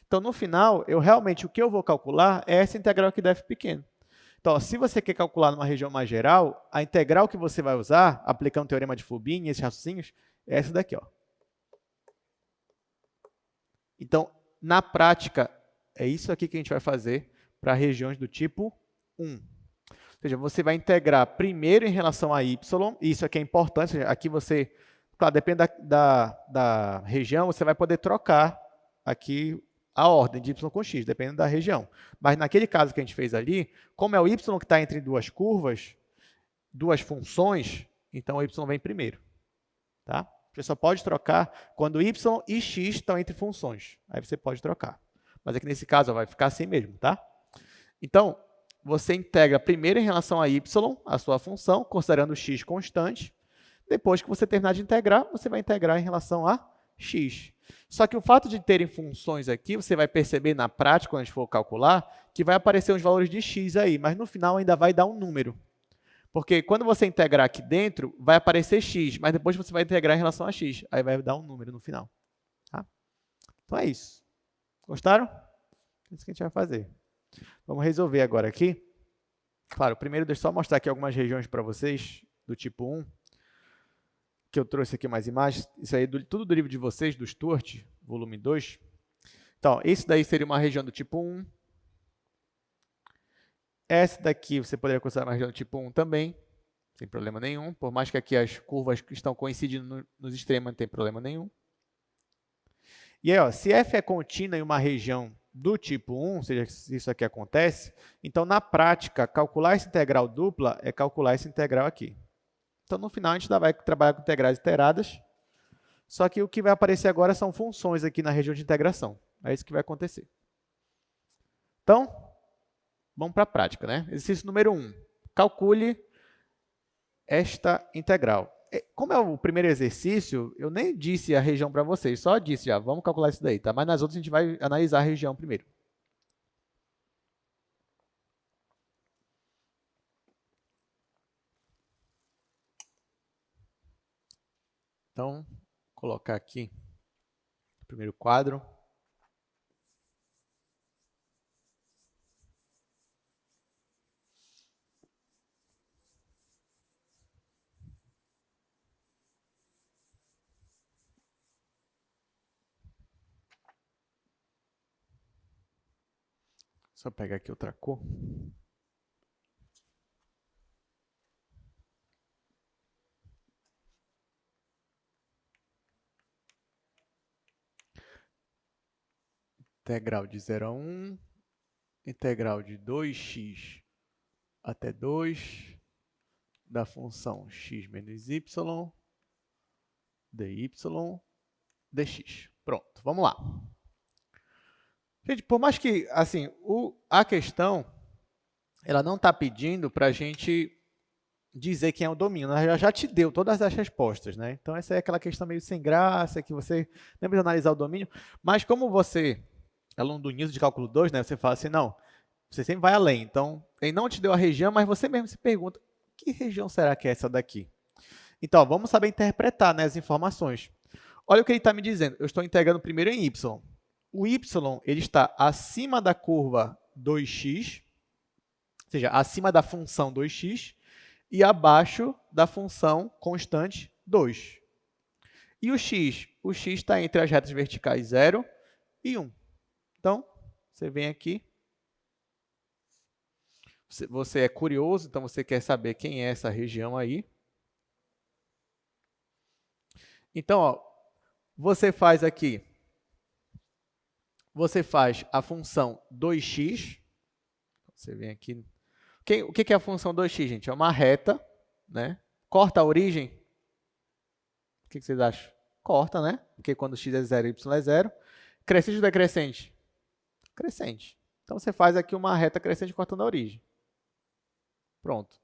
Então, no final, o que eu vou calcular é essa integral aqui da f pequeno. Então, ó, se você quer calcular numa região mais geral, a integral que você vai usar, aplicando o teorema de Fubini, esses raciocínios, é essa daqui, ó. Então, na prática, é isso aqui que a gente vai fazer para regiões do tipo 1. Ou seja, você vai integrar primeiro em relação a y, isso aqui é importante, seja, aqui você, claro, depende da região, você vai poder trocar aqui a ordem de y com x, dependendo da região. Mas naquele caso que a gente fez ali, como é o y que está entre duas curvas, duas funções, então o y vem primeiro. Tá? Você só pode trocar quando y e x estão entre funções. Aí você pode trocar. Mas aqui nesse caso ó, vai ficar assim mesmo. Tá? Então, você integra primeiro em relação a y, a sua função, considerando o x constante. Depois que você terminar de integrar, você vai integrar em relação a x. Só que o fato de terem funções aqui, você vai perceber na prática, quando a gente for calcular, que vai aparecer uns valores de x aí, mas no final ainda vai dar um número. Porque quando você integrar aqui dentro, vai aparecer x, mas depois você vai integrar em relação a x. Aí vai dar um número no final. Tá? Então é isso. Gostaram? É isso que a gente vai fazer. Vamos resolver agora aqui. Claro, primeiro deixa eu só mostrar aqui algumas regiões para vocês, do tipo 1. Que eu trouxe aqui mais imagens, isso aí é tudo do livro de vocês, do Stuart, volume 2. Então, esse daí seria uma região do tipo 1. Essa daqui você poderia considerar uma região do tipo 1 também, sem problema nenhum, por mais que aqui as curvas estão coincidindo nos extremos, não tem problema nenhum. E aí, ó, se f é contínua em uma região do tipo 1, ou seja, se isso aqui acontece, então, na prática, calcular essa integral dupla é calcular essa integral aqui. Então, no final, a gente ainda vai trabalhar com integrais iteradas, só que o que vai aparecer agora são funções aqui na região de integração. É isso que vai acontecer. Então, vamos para a prática, né? Exercício número 1. Calcule esta integral. Como é o primeiro exercício, eu nem disse a região para vocês, só disse já, vamos calcular isso daí, tá? Mas nas outras a gente vai analisar a região primeiro. Então, vou colocar aqui o primeiro quadro. Só pegar aqui outra cor. Integral de 0 a 1, integral de 2x até 2 da função x menos y dy dx. Pronto, vamos lá. Gente, por mais que, assim, a questão, ela não está pedindo para a gente dizer quem é o domínio, ela já te deu todas as respostas, né? Então, essa é aquela questão meio sem graça, que você não precisa analisar o domínio, mas como você é aluno do início de cálculo 2, né? Você fala assim, não, você sempre vai além. Então, ele não te deu a região, mas você mesmo se pergunta, que região será que é essa daqui? Então, ó, vamos saber interpretar, né, as informações. Olha o que ele está me dizendo. Eu estou integrando primeiro em y. O y ele está acima da curva 2x, ou seja, acima da função 2x, e abaixo da função constante 2. E o x? O x está entre as retas verticais 0 e 1. Então, você vem aqui, você é curioso, então você quer saber quem é essa região aí. Então, ó, você faz aqui, você faz a função 2x, você vem aqui, o que é a função 2x, gente? É uma reta, né? Corta a origem, o que vocês acham? Corta, né? Porque quando x é 0, y é 0. Crescente ou decrescente? Crescente. Então, você faz aqui uma reta crescente cortando a origem. Pronto.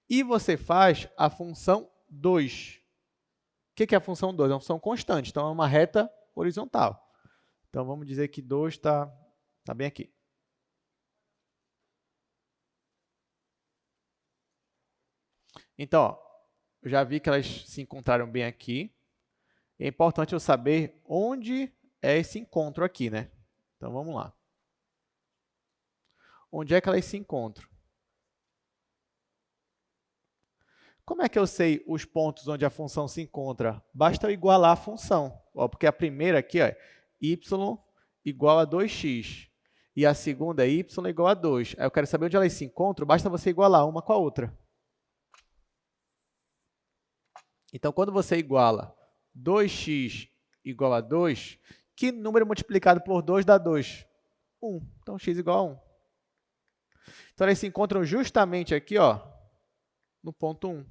E você faz a função 2. O que é a função 2? É uma função constante, então é uma reta horizontal. Então, vamos dizer que 2 está bem aqui. Então, ó, eu já vi que elas se encontraram bem aqui. É importante eu saber onde é esse encontro aqui, né? Então, vamos lá. Onde é que elas se encontram? Como é que eu sei os pontos onde a função se encontra? Basta eu igualar a função, ó, porque a primeira aqui ó, é y igual a 2x e a segunda é y igual a 2. Aí eu quero saber onde elas se encontram, basta você igualar uma com a outra. Então, quando você iguala 2x igual a 2, que número multiplicado por 2 dá 2? 1. Então, x igual a 1. Então, elas se encontram justamente aqui, ó, no ponto 1.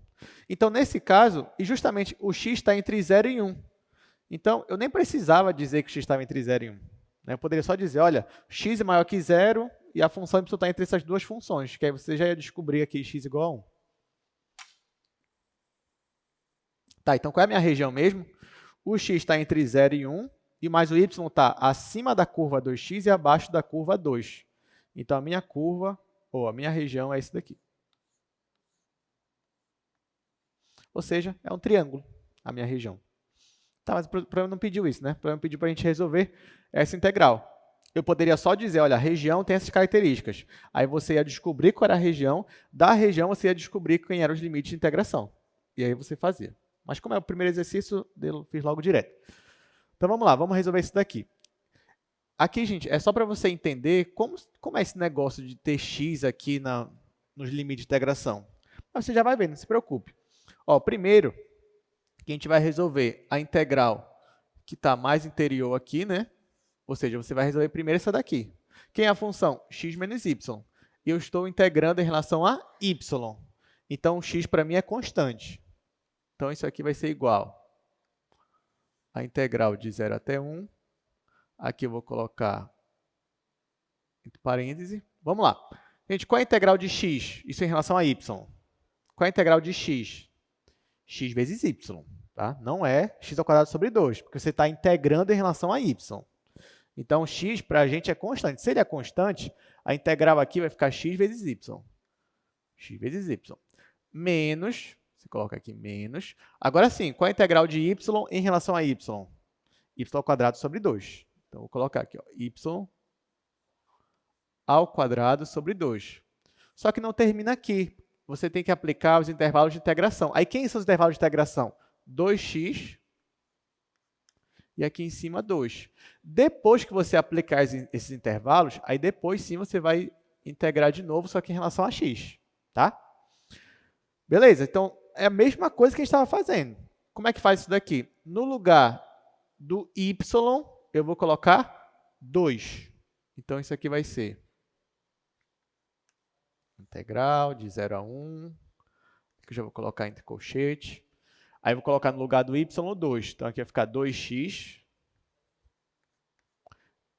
Então, nesse caso, e justamente o x está entre 0 e 1. Então, eu nem precisava dizer que o x estava entre 0 e 1. Eu poderia só dizer, olha, x é maior que 0 e a função y está entre essas duas funções, que aí você já ia descobrir aqui x igual a 1. Tá, então qual é a minha região mesmo? O x está entre 0 e 1, e mais o y está acima da curva 2x e abaixo da curva 2. Então, a minha curva, ou a minha região é esse daqui. Ou seja, é um triângulo, a minha região. Tá, mas o problema não pediu isso, né? O problema pediu para a gente resolver essa integral. Eu poderia só dizer, olha, a região tem essas características. Aí você ia descobrir qual era a região, da região você ia descobrir quem eram os limites de integração. E aí você fazia. Mas como é o primeiro exercício, eu fiz logo direto. Então vamos lá, vamos resolver isso daqui. Aqui, gente, é só para você entender como é esse negócio de ter x aqui nos limites de integração. Mas você já vai ver, não se preocupe. Ó, primeiro, que a gente vai resolver a integral que está mais interior aqui, né? Ou seja, você vai resolver primeiro essa daqui. Quem é a função? X menos y. E eu estou integrando em relação a y. Então, x para mim é constante. Então, isso aqui vai ser igual a integral de 0 até 1. Aqui eu vou colocar entre parênteses. Vamos lá. Gente, qual é a integral de x? Isso em relação a y. Qual é a integral de x? x vezes y. Tá? Não é x ao quadrado sobre 2, porque você está integrando em relação a y. Então, x para a gente é constante. Se ele é constante, a integral aqui vai ficar x vezes y. X vezes y. Menos, você coloca aqui menos. Agora sim, qual é a integral de y em relação a y? Y ao quadrado sobre 2. Então, vou colocar aqui, ó, y ao quadrado sobre 2. Só que não termina aqui. Você tem que aplicar os intervalos de integração. Aí, quem são os intervalos de integração? 2x e aqui em cima 2. Depois que você aplicar esses intervalos, aí depois sim você vai integrar de novo, só que em relação a x. Tá? Beleza, então é a mesma coisa que a gente estava fazendo. Como é que faz isso daqui? No lugar do y, eu vou colocar 2. Então, isso aqui vai ser integral de 0 a 1, que eu já vou colocar entre colchete. Aí, eu vou colocar no lugar do y 2. Então, aqui vai ficar 2x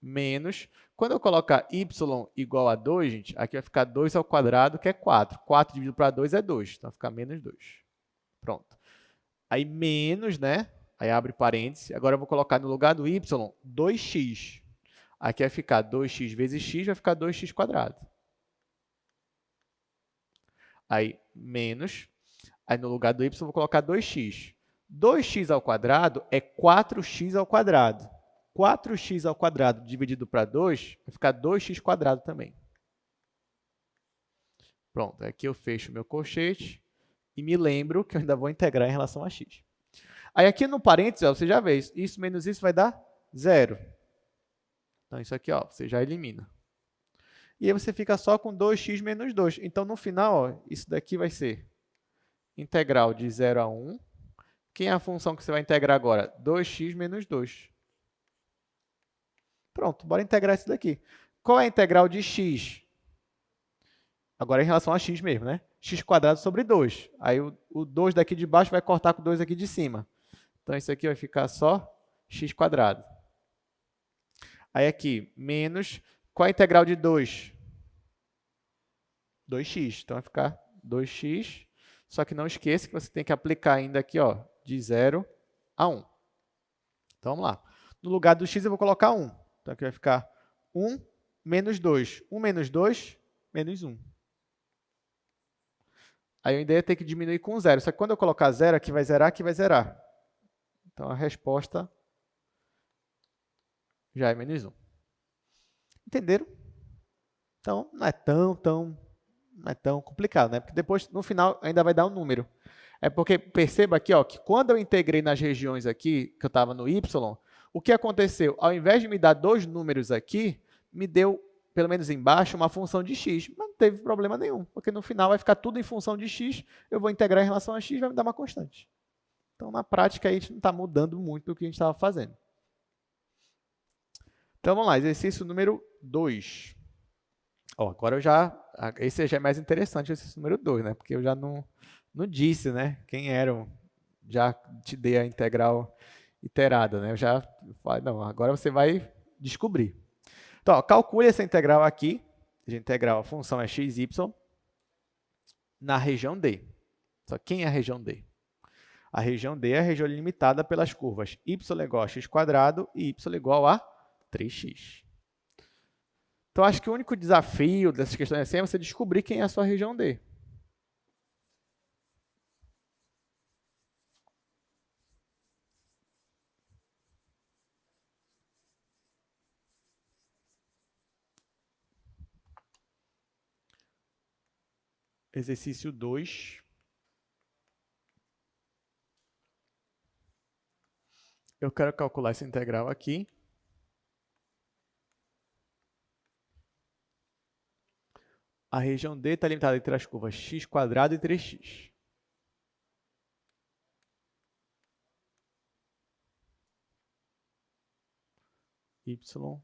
menos... Quando eu colocar y igual a 2, gente, aqui vai ficar 2 ao quadrado, que é 4. 4 dividido para 2 é 2. Então, vai ficar menos 2. Pronto. Aí, menos, né? Aí, abre parênteses. Agora, eu vou colocar no lugar do y 2x. Aqui vai ficar 2x vezes x, vai ficar 2x quadrado. Aí, menos. Aí, no lugar do y, eu vou colocar 2x. 2x ao quadrado é 4x ao quadrado. 4x ao quadrado dividido para 2 vai ficar 2x quadrado também. Pronto, aqui eu fecho o meu colchete e me lembro que eu ainda vou integrar em relação a x. Aí, aqui no parênteses, ó, você já vê, isso menos isso vai dar 0. Então, isso aqui ó, você já elimina. E aí, você fica só com 2x menos 2. Então, no final, ó, isso daqui vai ser integral de 0 a 1. Quem é a função que você vai integrar agora? 2x menos 2. Pronto, bora integrar isso daqui. Qual é a integral de x? Agora, em relação a x mesmo, né? X quadrado sobre 2. Aí, o 2 daqui de baixo vai cortar com o 2 aqui de cima. Então, isso aqui vai ficar só x quadrado. Aí, aqui, menos... Qual é a integral de 2? 2x. Então, vai ficar 2x. Só que não esqueça que você tem que aplicar ainda aqui, ó, de 0 a 1. Então, vamos lá. No lugar do x, eu vou colocar 1. Então, aqui vai ficar 1 menos 2. 1 menos 2, menos 1. Aí, eu ainda ia ter que diminuir com 0. Só que quando eu colocar 0, aqui vai zerar, aqui vai zerar. Então, a resposta já é menos 1. Entenderam? Então, não é tão complicado, né? Porque depois, no final, ainda vai dar um número. É porque, perceba aqui, ó, que quando eu integrei nas regiões aqui, que eu estava no y, o que aconteceu? Ao invés de me dar 2 números aqui, me deu, pelo menos embaixo, uma função de x. Mas não teve problema nenhum, porque no final vai ficar tudo em função de x, eu vou integrar em relação a x e vai me dar uma constante. Então, na prática, a gente não está mudando muito do que a gente estava fazendo. Então, vamos lá, exercício número 2. Ó, agora esse já é mais interessante, o exercício número 2, né? Porque eu já não disse, né? Quem eram, já te dei a integral iterada, né? Eu já falei, não, agora você vai descobrir. Então, ó, calcule essa integral aqui, a integral, a função é x, y, na região D. Só quem é a região D? A região D é a região limitada pelas curvas y igual a x quadrado e y igual a 3x. Então, acho que o único desafio dessas questões assim é você descobrir quem é a sua região D. Exercício 2. Eu quero calcular essa integral aqui. A região D está limitada entre as curvas x quadrado e 3x. Y.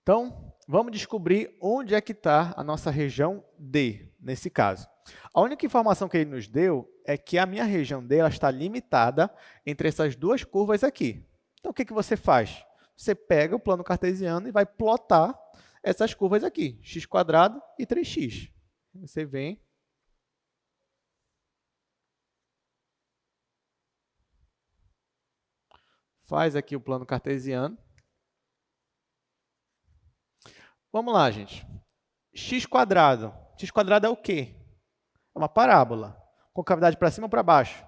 Então, vamos descobrir onde é que está a nossa região D, nesse caso. A única informação que ele nos deu é que a minha região D ela está limitada entre essas duas curvas aqui. Então, o que você faz? Você pega o plano cartesiano e vai plotar essas curvas aqui, x quadrado e 3x. Você vem Faz aqui o plano cartesiano. Vamos lá, gente. X quadrado. X quadrado é o quê? É uma parábola. Com cavidade para cima ou para baixo?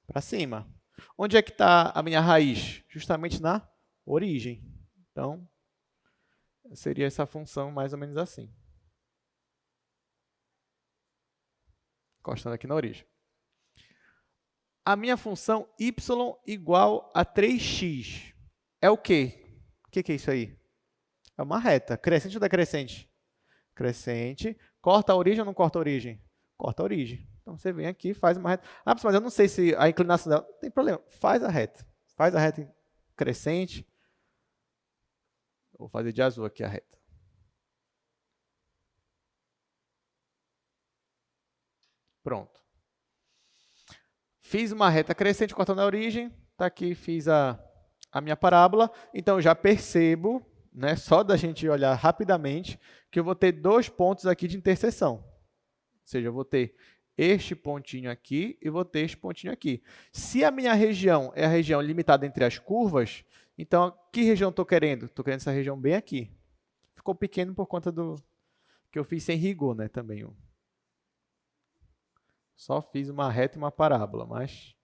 Para cima. Onde é que está a minha raiz? Justamente na origem. Então, seria essa função mais ou menos assim. Encostando aqui na origem. A minha função y igual a 3x é o quê? O que é isso aí? É uma reta. Crescente ou decrescente? Crescente. Corta a origem ou não corta a origem? Corta a origem. Então, você vem aqui e faz uma reta. Ah, mas eu não sei se a inclinação dela... Não tem problema. Faz a reta. Faz a reta crescente. Vou fazer de azul aqui a reta. Pronto. Fiz uma reta crescente cortando a origem. Está aqui, fiz a minha parábola. Então, eu já percebo, né, só da gente olhar rapidamente, que eu vou ter dois pontos aqui de interseção. Ou seja, eu vou ter este pontinho aqui e vou ter este pontinho aqui. Se a minha região é a região limitada entre as curvas, então, que região estou querendo? Estou querendo essa região bem aqui. Ficou pequeno por conta do que eu fiz sem rigor, né, também. Só fiz uma reta e uma parábola, mas...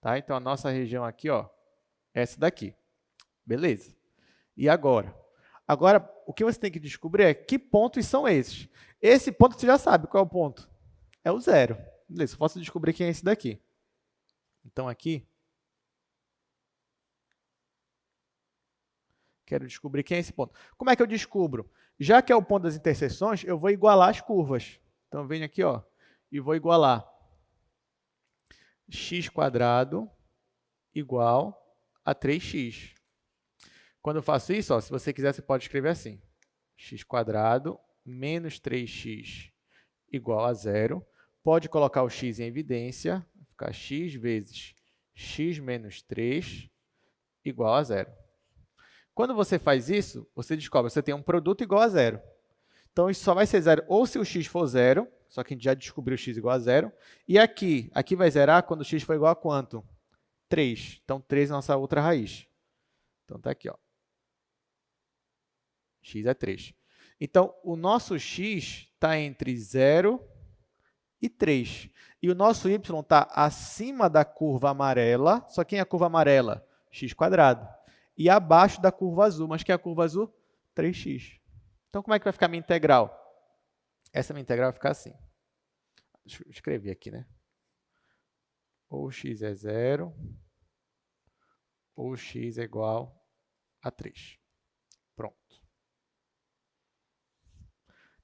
Tá? Então, a nossa região aqui, ó, é essa daqui. Beleza. E agora? Agora, o que você tem que descobrir é que pontos são esses. Esse ponto você já sabe qual é o ponto. É o zero. Beleza, eu posso descobrir quem é esse daqui. Então, aqui... Quero descobrir quem é esse ponto. Como é que eu descubro? Já que é o ponto das interseções, eu vou igualar as curvas. Então, eu venho aqui, ó, e vou igualar x² igual a 3x. Quando eu faço isso, ó, se você quiser, você pode escrever assim. x² menos 3x igual a 0. Pode colocar o x em evidência. Vai ficar x vezes x menos 3 igual a 0. Quando você faz isso, você descobre que você tem um produto igual a 0. Então, isso só vai ser 0 ou se o x for 0, só que a gente já descobriu x igual a 0. E aqui vai zerar quando o x for igual a quanto? 3. Então, 3 é a nossa outra raiz. Então, está aqui, ó. X é 3. Então, o nosso x está entre 0 e 3. E o nosso y está acima da curva amarela. Só quem é a curva amarela? x². E abaixo da curva azul. Mas quem é a curva azul? 3x. Então, como é que vai ficar a minha integral? Essa minha integral vai ficar assim. Deixa eu escrever aqui, né? Ou x é 0, ou x é igual a 3. Pronto.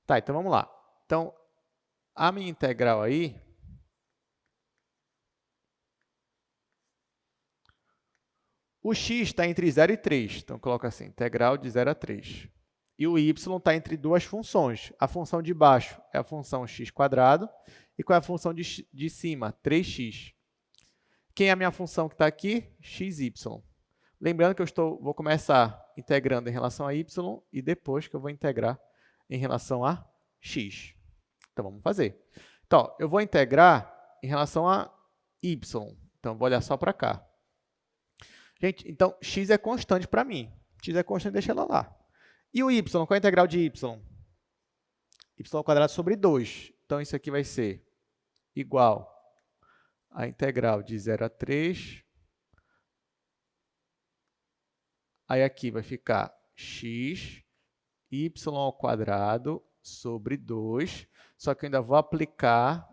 Tá, então vamos lá. Então, a minha integral aí... O x está entre 0 e 3. Então, coloca assim, integral de 0 a 3. E o y está entre duas funções. A função de baixo é a função x². E qual é a função de cima? 3x. Quem é a minha função que está aqui? xy. Lembrando que vou começar integrando em relação a y e depois que eu vou integrar em relação a x. Então, vamos fazer. Então, eu vou integrar em relação a y. Então, vou olhar só para cá. Gente, então, x é constante para mim. X é constante, deixa ela lá. E o y, qual é a integral de y? Y² sobre 2. Então, isso aqui vai ser igual a integral de 0 a 3. Aí, aqui vai ficar x, y² sobre 2. Só que eu ainda vou aplicar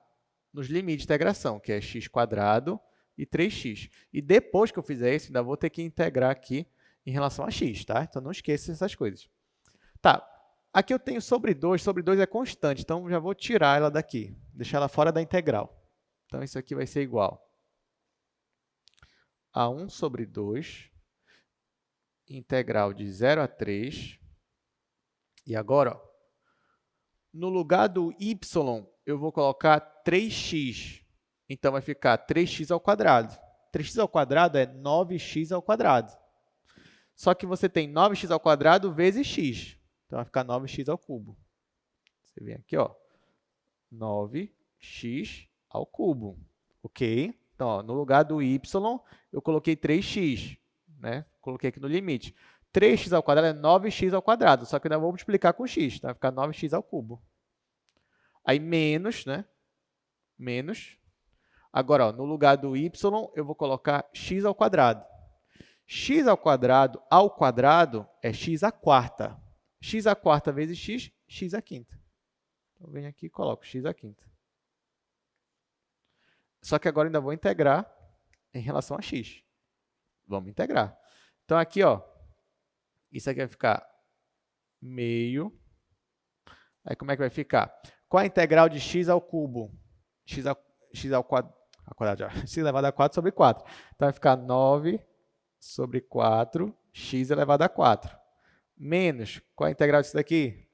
nos limites de integração, que é x² e 3x. E depois que eu fizer isso, ainda vou ter que integrar aqui em relação a x, tá? Então, não esqueça essas coisas. Tá, aqui eu tenho sobre 2 é constante, então já vou tirar ela daqui, deixar ela fora da integral. Então, isso aqui vai ser igual a 1 sobre 2, integral de 0 a 3. E agora, ó, no lugar do y, eu vou colocar 3x. Então, vai ficar 3x². 3x² é 9x². Só que você tem 9x² vezes x. Então, vai ficar 9x². Você vem aqui, ó, 9 x ao cubo. Ok? Então, ó, no lugar do y, eu coloquei 3x. Né? Coloquei aqui no limite. 3x ao quadrado é 9x ao quadrado, só que eu ainda vou multiplicar com x. Então, vai ficar 9x ao cubo. Aí, menos, né? Menos. Agora, ó, no lugar do y, eu vou colocar x ao quadrado. X ao quadrado é x à quarta. X à quarta vezes x, x à quinta. Então, eu venho aqui e coloco x à quinta. Só que agora eu ainda vou integrar em relação a x. Vamos integrar. Então, aqui, ó, isso aqui vai ficar meio. Aí, como é que vai ficar? Qual a integral de x ao cubo? X ao quadrado, x elevado a 4 sobre 4. Então, vai ficar 9 sobre 4, x elevado a 4. Menos, qual a integral disso daqui?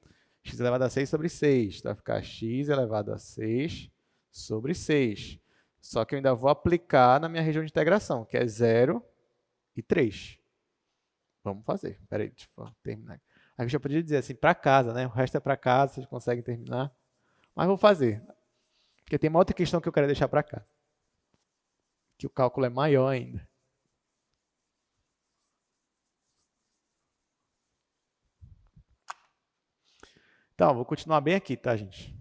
X elevado a 6 sobre 6. Então, vai ficar x elevado a 6 sobre 6. Só que eu ainda vou aplicar na minha região de integração, que é 0 e 3. Vamos fazer. Espera aí, deixa eu terminar. Aqui eu já podia dizer assim, para casa, né? O resto é para casa, vocês conseguem terminar. Mas vou fazer. Porque tem uma outra questão que eu quero deixar para cá. Que o cálculo é maior ainda. Então, vou continuar bem aqui, tá, gente?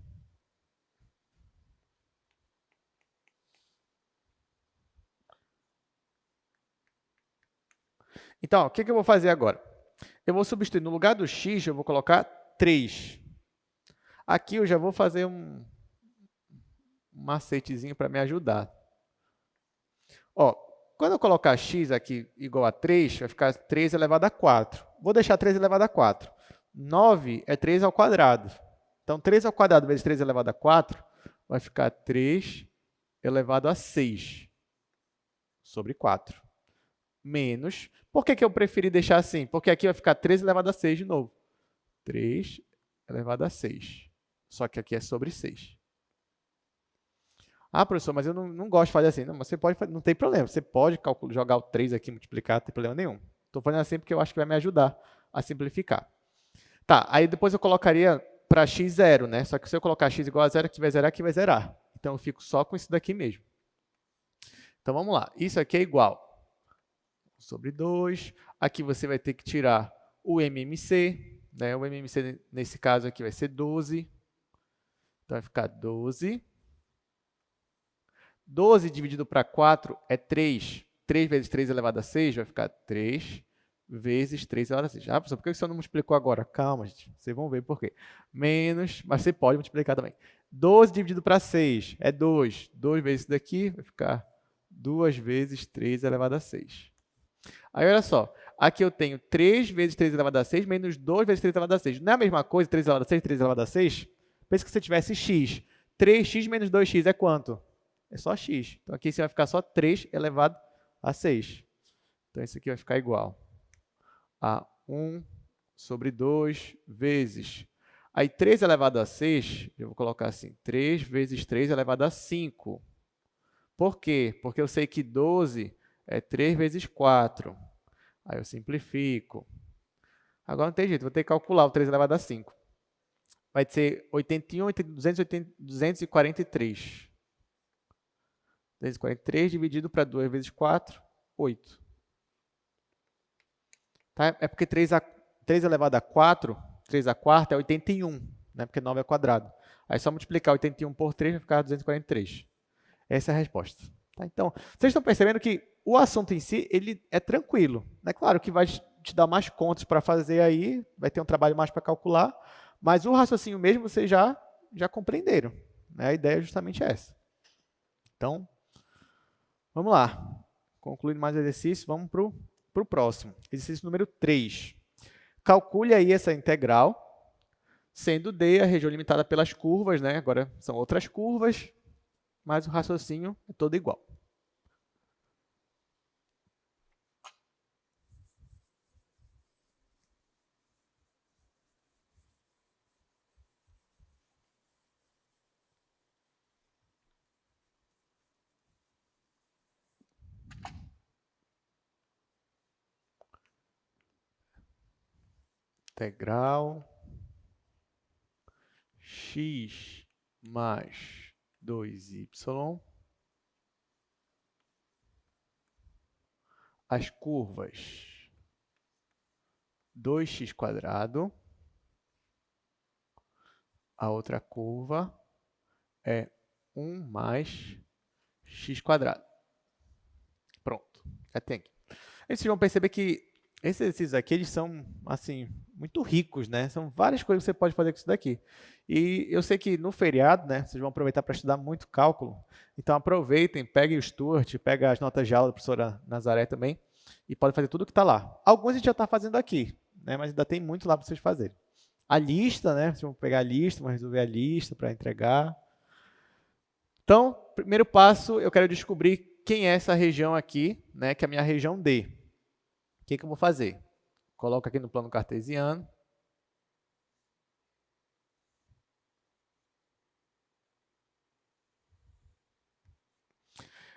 Então, o que eu vou fazer agora? Eu vou substituir, no lugar do x, eu vou colocar 3. Aqui eu já vou fazer um macetezinho para me ajudar. Ó, quando eu colocar x aqui igual a 3, vai ficar 3 elevado a 4. Vou deixar 3 elevado a 4. 9 é 3 ao quadrado. Então, 3 ao quadrado vezes 3 elevado a 4 vai ficar 3 elevado a 6 sobre 4. Menos. Por que eu preferi deixar assim? Porque aqui vai ficar 3 elevado a 6 de novo. 3 elevado a 6. Só que aqui é sobre 6. Ah, professor, mas eu não gosto de fazer assim. Não, mas você pode fazer, não tem problema. Você pode jogar o 3 aqui, multiplicar, não tem problema nenhum. Estou fazendo assim porque eu acho que vai me ajudar a simplificar. Tá, aí depois eu colocaria para x zero, né? Só que se eu colocar x igual a zero, aqui vai zerar. Então, eu fico só com isso daqui mesmo. Então, vamos lá. Isso aqui é igual sobre 2. Aqui você vai ter que tirar o MMC. Né? O MMC, nesse caso aqui, vai ser 12. Então, vai ficar 12. 12 dividido para 4 é 3. 3 vezes 3 elevado a 6 vai ficar 3 vezes 3 elevado a 6. Ah, professor, por que você não multiplicou agora? Calma, gente. Vocês vão ver por quê. Menos, mas você pode multiplicar também. 12 dividido para 6 é 2. 2 vezes isso daqui vai ficar 2 vezes 3 elevado a 6. Aí, olha só. Aqui eu tenho 3 vezes 3 elevado a 6 menos 2 vezes 3 elevado a 6. Não é a mesma coisa, 3 elevado a 6, 3 elevado a 6? Pensa que você tivesse x. 3x menos 2x é quanto? É só x. Então, aqui você vai ficar só 3 elevado a 6. Então, isso aqui vai ficar igual a 1 sobre 2 vezes. Aí, 3 elevado a 6, eu vou colocar assim, 3 vezes 3 elevado a 5. Por quê? Porque eu sei que 12 é 3 vezes 4. Aí, eu simplifico. Agora, não tem jeito, vou ter que calcular o 3 elevado a 5. Vai ser 81, 243. 243 dividido para 2 vezes 4, 8. Tá? É porque 3 elevado a 4, 3 a quarta é 81, né? Porque 9 é quadrado. Aí só multiplicar 81 por 3 vai ficar 243. Essa é a resposta. Tá? Então, vocês estão percebendo que o assunto em si ele é tranquilo. É claro que vai te dar mais contas para fazer aí, vai ter um trabalho mais para calcular, mas o raciocínio mesmo vocês já compreenderam. Né? A ideia é justamente essa. Então, vamos lá. Concluindo mais o exercício, vamos para o próximo. Exercício número 3. Calcule aí essa integral, sendo D a região limitada pelas curvas, né? Agora são outras curvas, mas o raciocínio é todo igual. Integral x mais 2y. As curvas 2x². A outra curva é 1 mais x². Pronto, já tem aqui. Aí vocês vão perceber que esses exercícios aqui, eles são, assim, muito ricos, né? São várias coisas que você pode fazer com isso daqui. E eu sei que no feriado, né, vocês vão aproveitar para estudar muito cálculo. Então aproveitem, peguem o Stuart, peguem as notas de aula da professora Nazaré também, e podem fazer tudo o que está lá. Alguns a gente já está fazendo aqui, né, mas ainda tem muito lá para vocês fazerem. A lista, né? Vocês vão pegar a lista, vão resolver a lista para entregar. Então, primeiro passo, eu quero descobrir quem é essa região aqui, né, que é a minha região D. O que eu vou fazer? Coloco aqui no plano cartesiano.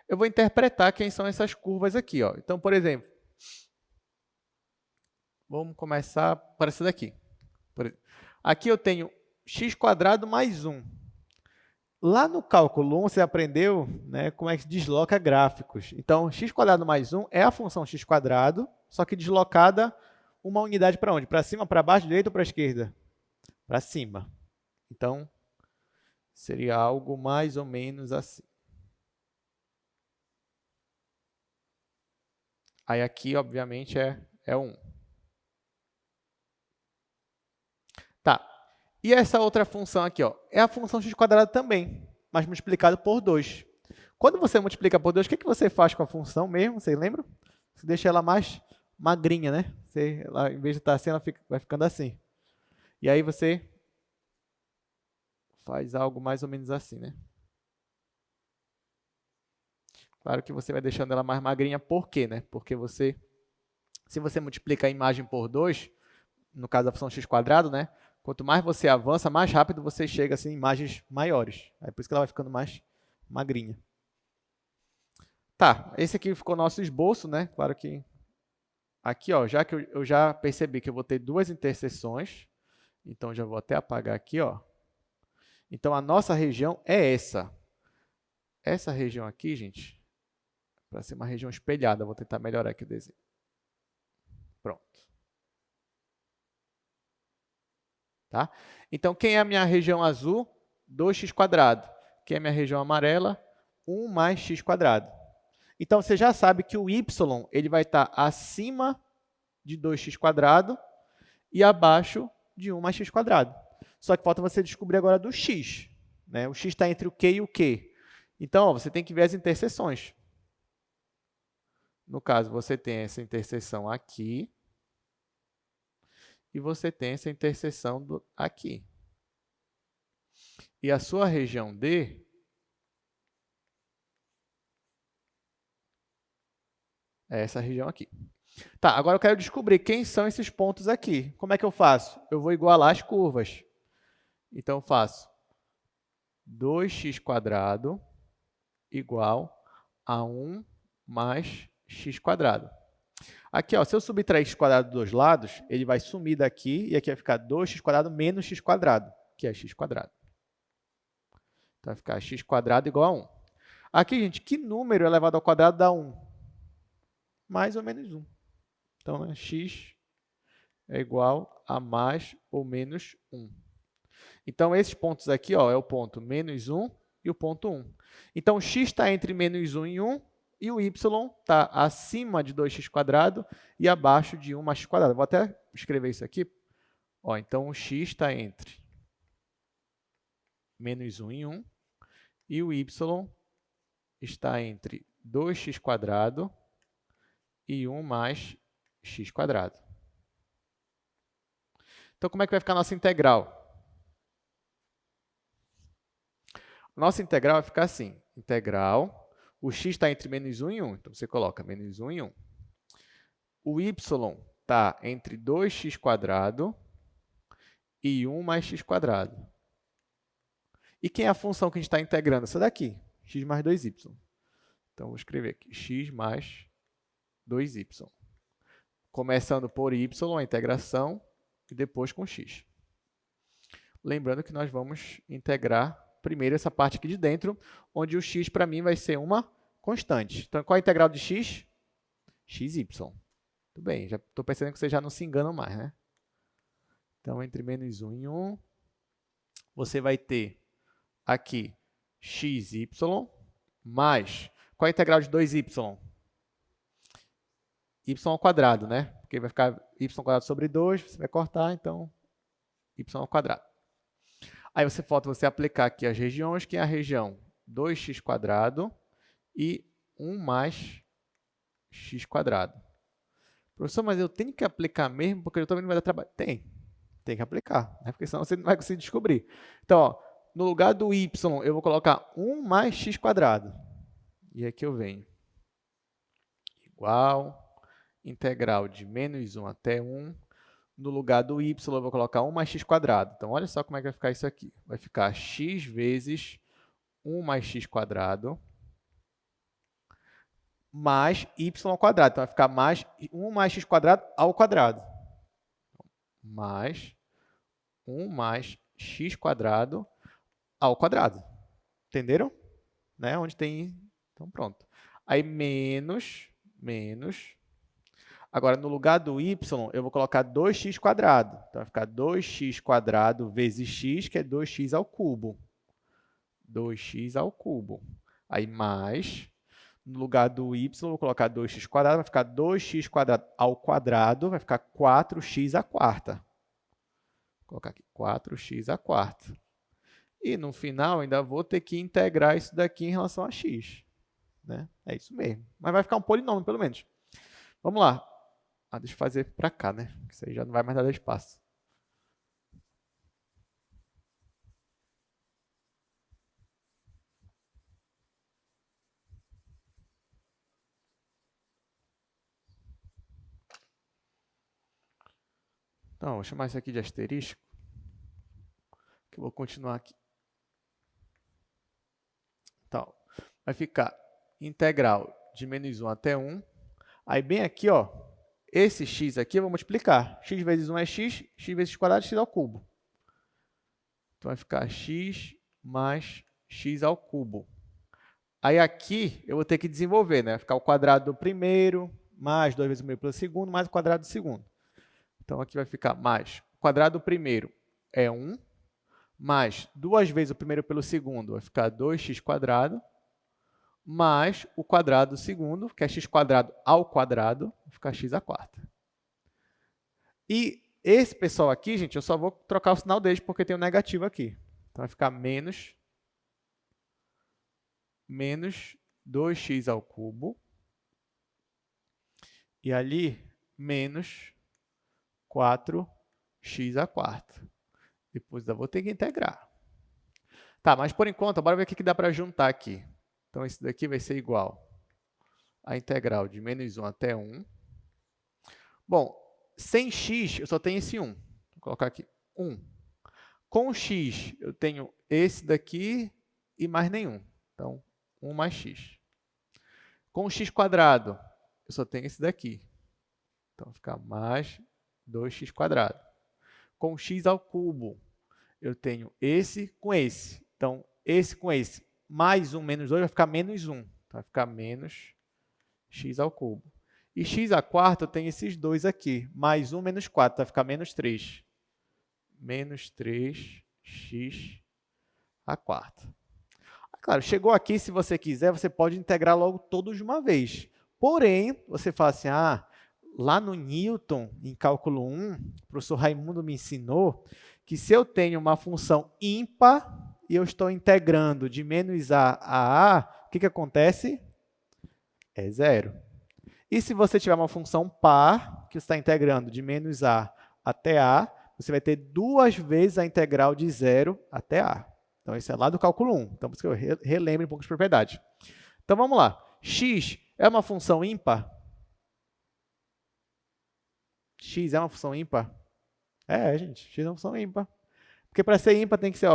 Eu vou interpretar quem são essas curvas aqui, ó. Então, por exemplo, vamos começar por essa daqui. Aqui eu tenho x² mais 1. Lá no cálculo 1, você aprendeu, né, como é que desloca gráficos. Então, x² mais 1 é a função x², só que deslocada uma unidade para onde? Para cima, para baixo, direita ou para a esquerda? Para cima. Então, seria algo mais ou menos assim. Aí aqui, obviamente, é 1. Tá. E essa outra função aqui, ó, é a função x² também, mas multiplicado por 2. Quando você multiplica por 2, o que você faz com a função mesmo? Você lembra? Você deixa ela mais magrinha, né? Ela, em vez de estar assim, ela vai ficando assim. E aí você faz algo mais ou menos assim, né? Claro que você vai deixando ela mais magrinha, por quê, né? Porque se você multiplica a imagem por 2, no caso da função x², né? Quanto mais você avança, mais rápido você chega assim, em imagens maiores. É por isso que ela vai ficando mais magrinha. Tá, esse aqui ficou nosso esboço, né? Claro que aqui, ó, já que eu já percebi que eu vou ter duas interseções, então já vou até apagar aqui, ó. Então a nossa região é essa. Essa região aqui, gente, para ser uma região espelhada, vou tentar melhorar aqui o desenho. Pronto. Tá? Então, quem é a minha região azul? 2x². Quem é a minha região amarela? 1 mais x². Então, você já sabe que o y ele vai estar acima de 2x² e abaixo de 1 mais x². Só que falta você descobrir agora do x. Né? O x está entre o q e o q. Então, ó, você tem que ver as interseções. No caso, você tem essa interseção aqui. E você tem essa interseção aqui. E a sua região D é essa região aqui. Tá, agora eu quero descobrir quem são esses pontos aqui. Como é que eu faço? Eu vou igualar as curvas. Então, eu faço 2x² igual a 1 mais x². Aqui, ó, se eu subtrair x² dos dois lados, ele vai sumir daqui e aqui vai ficar 2x² menos x², que é x². Então, vai ficar x² igual a 1. Aqui, gente, que número elevado ao quadrado dá 1? Mais ou menos 1. Então, né, x é igual a mais ou menos 1. Então, esses pontos aqui, ó, é o ponto menos 1 e o ponto 1. Então, x está entre menos 1 e 1, e o y está acima de 2x² e abaixo de 1 mais x². Vou até escrever isso aqui. Ó, então, o x está entre menos 1 e 1, e o y está entre 2x² e 1 mais x². Então, como é que vai ficar a nossa integral? Nossa integral vai ficar assim, integral, o x está entre menos 1 e 1, então você coloca menos 1 e 1. O y está entre 2x² e 1 mais x². E quem é a função que a gente está integrando? Essa daqui, x mais 2y. Então, vou escrever aqui, x mais 2y. Começando por y, a integração, e depois com x. Lembrando que nós vamos integrar primeiro essa parte aqui de dentro, onde o x para mim vai ser uma constante. Então, qual é a integral de x? xy. Tudo bem, já estou percebendo que vocês já não se enganam mais, né? Então, entre menos 1 e 1, você vai ter aqui xy mais... Qual é a integral de 2y? Y ao quadrado, né? Porque vai ficar y ao quadrado sobre 2, você vai cortar, então y ao quadrado. Aí falta você aplicar aqui as regiões, que é a região 2x² e 1 mais x². Professor, mas eu tenho que aplicar mesmo, porque eu também não vai dar trabalho. Tem que aplicar, né? Porque senão você não vai conseguir descobrir. Então, ó, no lugar do y, eu vou colocar 1 mais x². E aqui eu venho. Igual, integral de menos 1 até 1. No lugar do y, eu vou colocar 1 mais x². Então, olha só como é que vai ficar isso aqui. Vai ficar x vezes 1 mais x² mais y ao quadrado. Então, vai ficar mais 1 mais x² ao quadrado. Mais 1 mais x² ao quadrado. Entenderam? Né? Onde tem... Então, pronto. Aí, menos... Agora, no lugar do y, eu vou colocar 2x². Então, vai ficar 2x² vezes x, que é 2x ao cubo. 2x ao cubo. Aí, mais... No lugar do y, eu vou colocar 2x², vai ficar 2x² ao quadrado, vai ficar 4x². Vou colocar aqui 4x². E no final, ainda vou ter que integrar isso daqui em relação a x. Né? É isso mesmo. Mas vai ficar um polinômio, pelo menos. Vamos lá. Deixa eu fazer para cá, né? Isso aí já não vai mais dar espaço. Então, vou chamar isso aqui de asterisco. Que eu vou continuar aqui. Então, vai ficar integral de menos 1 até 1. Aí, bem aqui, ó, esse x aqui eu vou multiplicar. X vezes 1 é x, x vezes x², x ao cubo. Então, vai ficar x mais x ao cubo. Aí, aqui, eu vou ter que desenvolver, né? Vai ficar o quadrado do primeiro, mais 2 vezes o primeiro pelo segundo, mais o quadrado do segundo. Então, aqui vai ficar mais o quadrado do primeiro é 1, mais 2 vezes o primeiro pelo segundo, vai ficar 2x², mais o quadrado do segundo, que é x² ao quadrado, vai ficar x². E esse pessoal aqui, gente, eu só vou trocar o sinal deles porque tem um negativo aqui. Então, vai ficar menos 2x ao cubo. E ali, menos 4x². Depois eu vou ter que integrar. Tá, mas por enquanto, bora ver o que dá para juntar aqui. Então, esse daqui vai ser igual a integral de menos 1 até 1. Bom, sem x, eu só tenho esse 1. Vou colocar aqui 1. Com x, eu tenho esse daqui e mais nenhum. Então, 1 mais x. Com x², eu só tenho esse daqui. Então, vai ficar mais 2x². Com x ao cubo, eu tenho esse com esse. Então, esse com esse, mais 1 menos 2, vai ficar menos 1. Então, vai ficar menos x ao cubo. E x² eu tenho esses dois aqui. Mais 1 menos 4, vai ficar menos 3. Menos 3x². Claro, chegou aqui, se você quiser, você pode integrar logo todos de uma vez. Porém, você fala assim, lá no Newton, em cálculo 1, o professor Raimundo me ensinou que se eu tenho uma função ímpar e eu estou integrando de menos a o que acontece? É zero. E se você tiver uma função par, que você está integrando de menos a até a, você vai ter duas vezes a integral de 0 até a. Então, isso é lá do cálculo 1. Então, por isso que eu relembre um pouco de propriedade. Então, vamos lá. X é uma função ímpar? X é uma função ímpar? Gente, x é uma função ímpar. Porque para ser ímpar tem que ser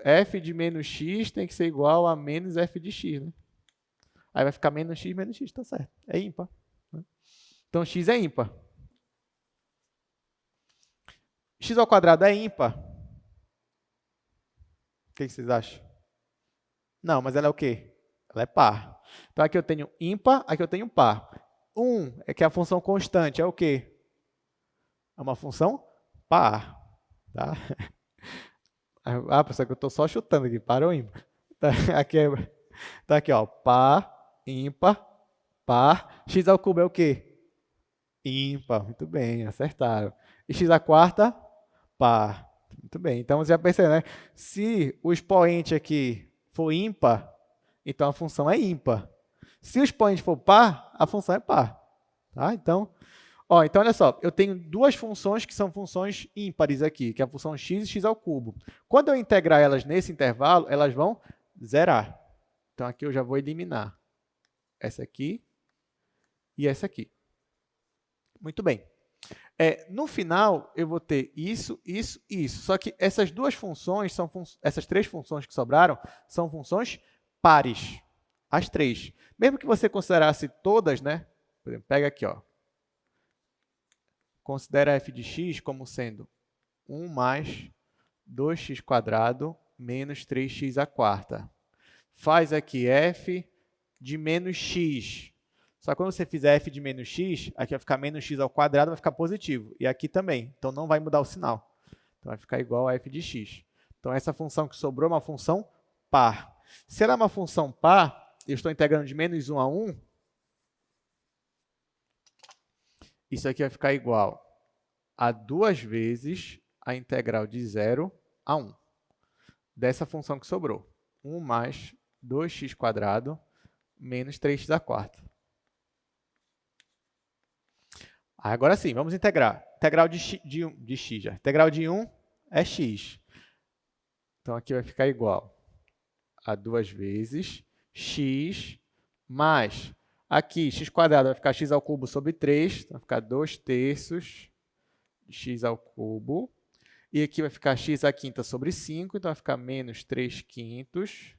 f de menos x tem que ser igual a menos f de x. Né? Aí vai ficar menos x, tá certo. É ímpar. Né? Então, x é ímpar. X² é ímpar? que vocês acham? Não, mas ela é o quê? Ela é par. Então aqui eu tenho ímpar, aqui eu tenho par. 1 é que é a função constante, é o quê? É uma função par. Tá? Ah, pessoal, que eu estou só chutando aqui, par ou ímpar. Tá aqui, ó, par, ímpar, par. X ao cubo é o quê? Ímpar. Muito bem, acertaram. E x à quarta? Par. Muito bem. Então, você já percebeu, né? Se o expoente aqui for ímpar, então a função é ímpar. Se o expoente for par, a função é par. Tá? Então, olha só, eu tenho duas funções que são funções ímpares aqui, que é a função x e x ao cubo. Quando eu integrar elas nesse intervalo, elas vão zerar. Então, aqui eu já vou eliminar essa aqui e essa aqui. Muito bem. No final, eu vou ter isso, isso e isso. Só que essas duas funções, essas três funções que sobraram, são funções pares. As três. Mesmo que você considerasse todas, né? Por exemplo, pega aqui, ó. Considera f de x como sendo 1 mais 2x² menos 3x à quarta. Faz aqui f de menos x. Só que quando você fizer f de menos x, aqui vai ficar menos x ao quadrado, vai ficar positivo. E aqui também. Então, não vai mudar o sinal. Então, vai ficar igual a f de x. Então, essa função que sobrou é uma função par. Se ela é uma função par, eu estou integrando de menos 1 a 1, isso aqui vai ficar igual a 2 vezes a integral de 0 a 1. Dessa função que sobrou. 1 mais 2x² menos 3x à quarta. Agora sim, vamos integrar. Integral de x já. Integral de 1 é x. Então, aqui vai ficar igual a 2 vezes x mais, aqui, x² vai ficar x ao cubo sobre 3, então vai ficar 2/3 de x ao cubo. E aqui vai ficar x à quinta sobre 5, então vai ficar menos 3/5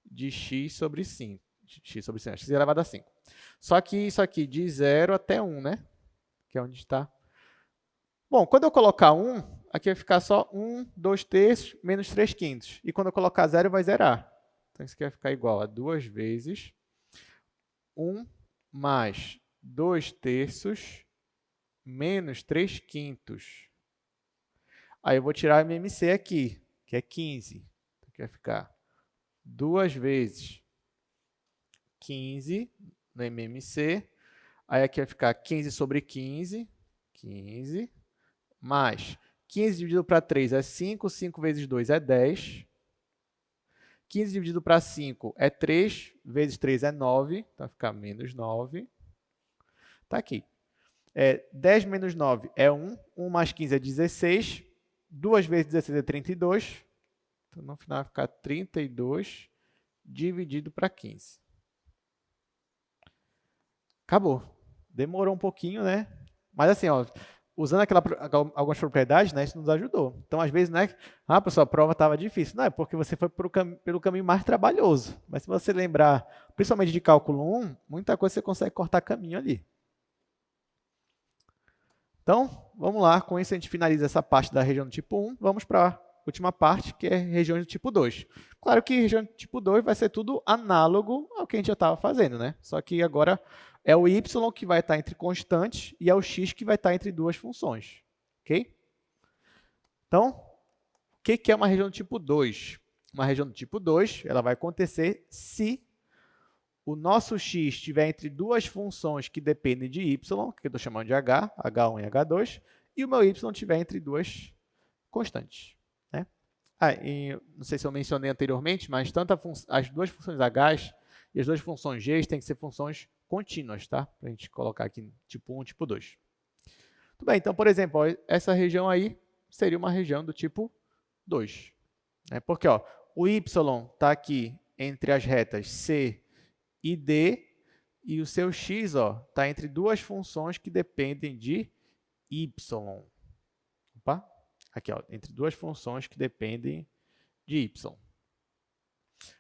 de x sobre 5. X sobre 5, x elevado a 5. Só que isso aqui de 0 até 1, né? Que é onde está. Bom, quando eu colocar 1, aqui vai ficar só 1, 2/3 menos 3/5. E quando eu colocar 0, vai zerar. Então, isso aqui vai ficar igual a 2 vezes 1 mais 2/3 menos 3/5. Aí eu vou tirar o MMC aqui, que é 15. Então, aqui vai ficar 2 vezes 15 no MMC. Aí aqui vai ficar 15 sobre 15, 15, mais 15 dividido para 3 é 5, 5 vezes 2 é 10. 15 dividido para 5 é 3, vezes 3 é 9, então vai ficar menos 9. Está aqui. 10 menos 9 é 1, 1 mais 15 é 16, 2 vezes 16 é 32, então no final vai ficar 32 dividido para 15. Acabou. Demorou um pouquinho, né? Mas assim, ó, usando algumas propriedades, né, isso nos ajudou. Então, às vezes, né, pessoal, a prova estava difícil. Não, é porque você foi pelo caminho mais trabalhoso. Mas se você lembrar, principalmente de cálculo 1, muita coisa você consegue cortar caminho ali. Então, vamos lá. Com isso, a gente finaliza essa parte da região do tipo 1. Vamos para a última parte, que é regiões do tipo 2. Claro que região do tipo 2 vai ser tudo análogo ao que a gente já estava fazendo, né? Só que agora é o y que vai estar entre constantes e é o x que vai estar entre duas funções. Ok? Então, o que é uma região do tipo 2? Uma região do tipo 2 ela vai acontecer se o nosso x estiver entre duas funções que dependem de y, que eu estou chamando de h, h1 e h2, e o meu y estiver entre duas constantes. Né? Não sei se eu mencionei anteriormente, mas tanto as duas funções h e as duas funções g têm que ser funções contínuas, tá? Para a gente colocar aqui tipo 1 e tipo 2. Tudo bem, então, por exemplo, essa região aí seria uma região do tipo 2. Né? Porque o y está aqui entre as retas c e d, e o seu x está entre duas funções que dependem de y. Opa, aqui, entre duas funções que dependem de y.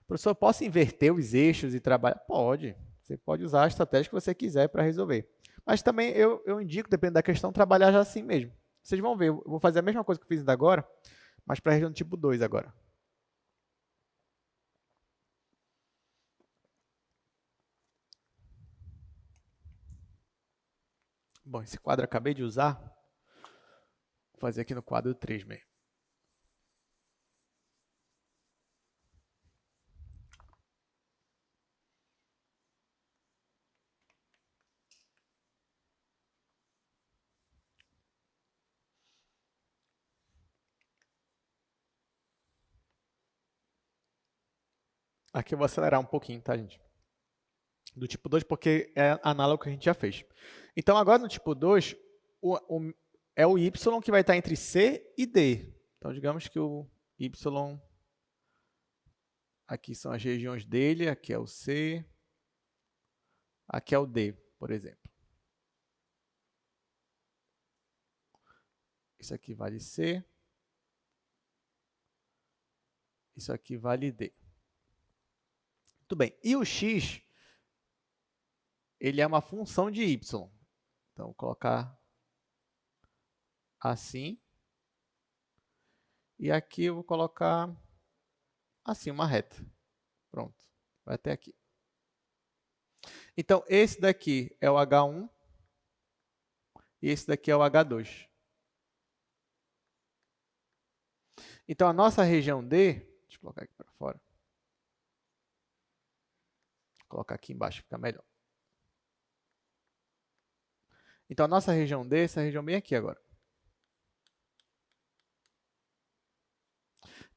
Professor, posso inverter os eixos e trabalhar? Pode. Você pode usar a estratégia que você quiser para resolver. Mas também eu indico, dependendo da questão, trabalhar já assim mesmo. Vocês vão ver, eu vou fazer a mesma coisa que eu fiz ainda agora, mas para a região do tipo 2 agora. Bom, esse quadro eu acabei de usar. Vou fazer aqui no quadro 3 mesmo. Aqui eu vou acelerar um pouquinho, tá, gente? Do tipo 2, porque é análogo ao que a gente já fez. Então, agora no tipo 2, é o y que vai estar entre C e D. Então, digamos que o y, aqui são as regiões dele, aqui é o C, aqui é o D, por exemplo. Isso aqui vale C, isso aqui vale D. Muito bem. E o x, ele é uma função de y. Então, vou colocar assim. E aqui eu vou colocar assim, uma reta. Pronto, vai até aqui. Então, esse daqui é o H1 e esse daqui é o H2. Então, a nossa região D, deixa eu colocar aqui para fora. Vou colocar aqui embaixo, fica melhor. Então, a nossa região D, essa região bem aqui agora.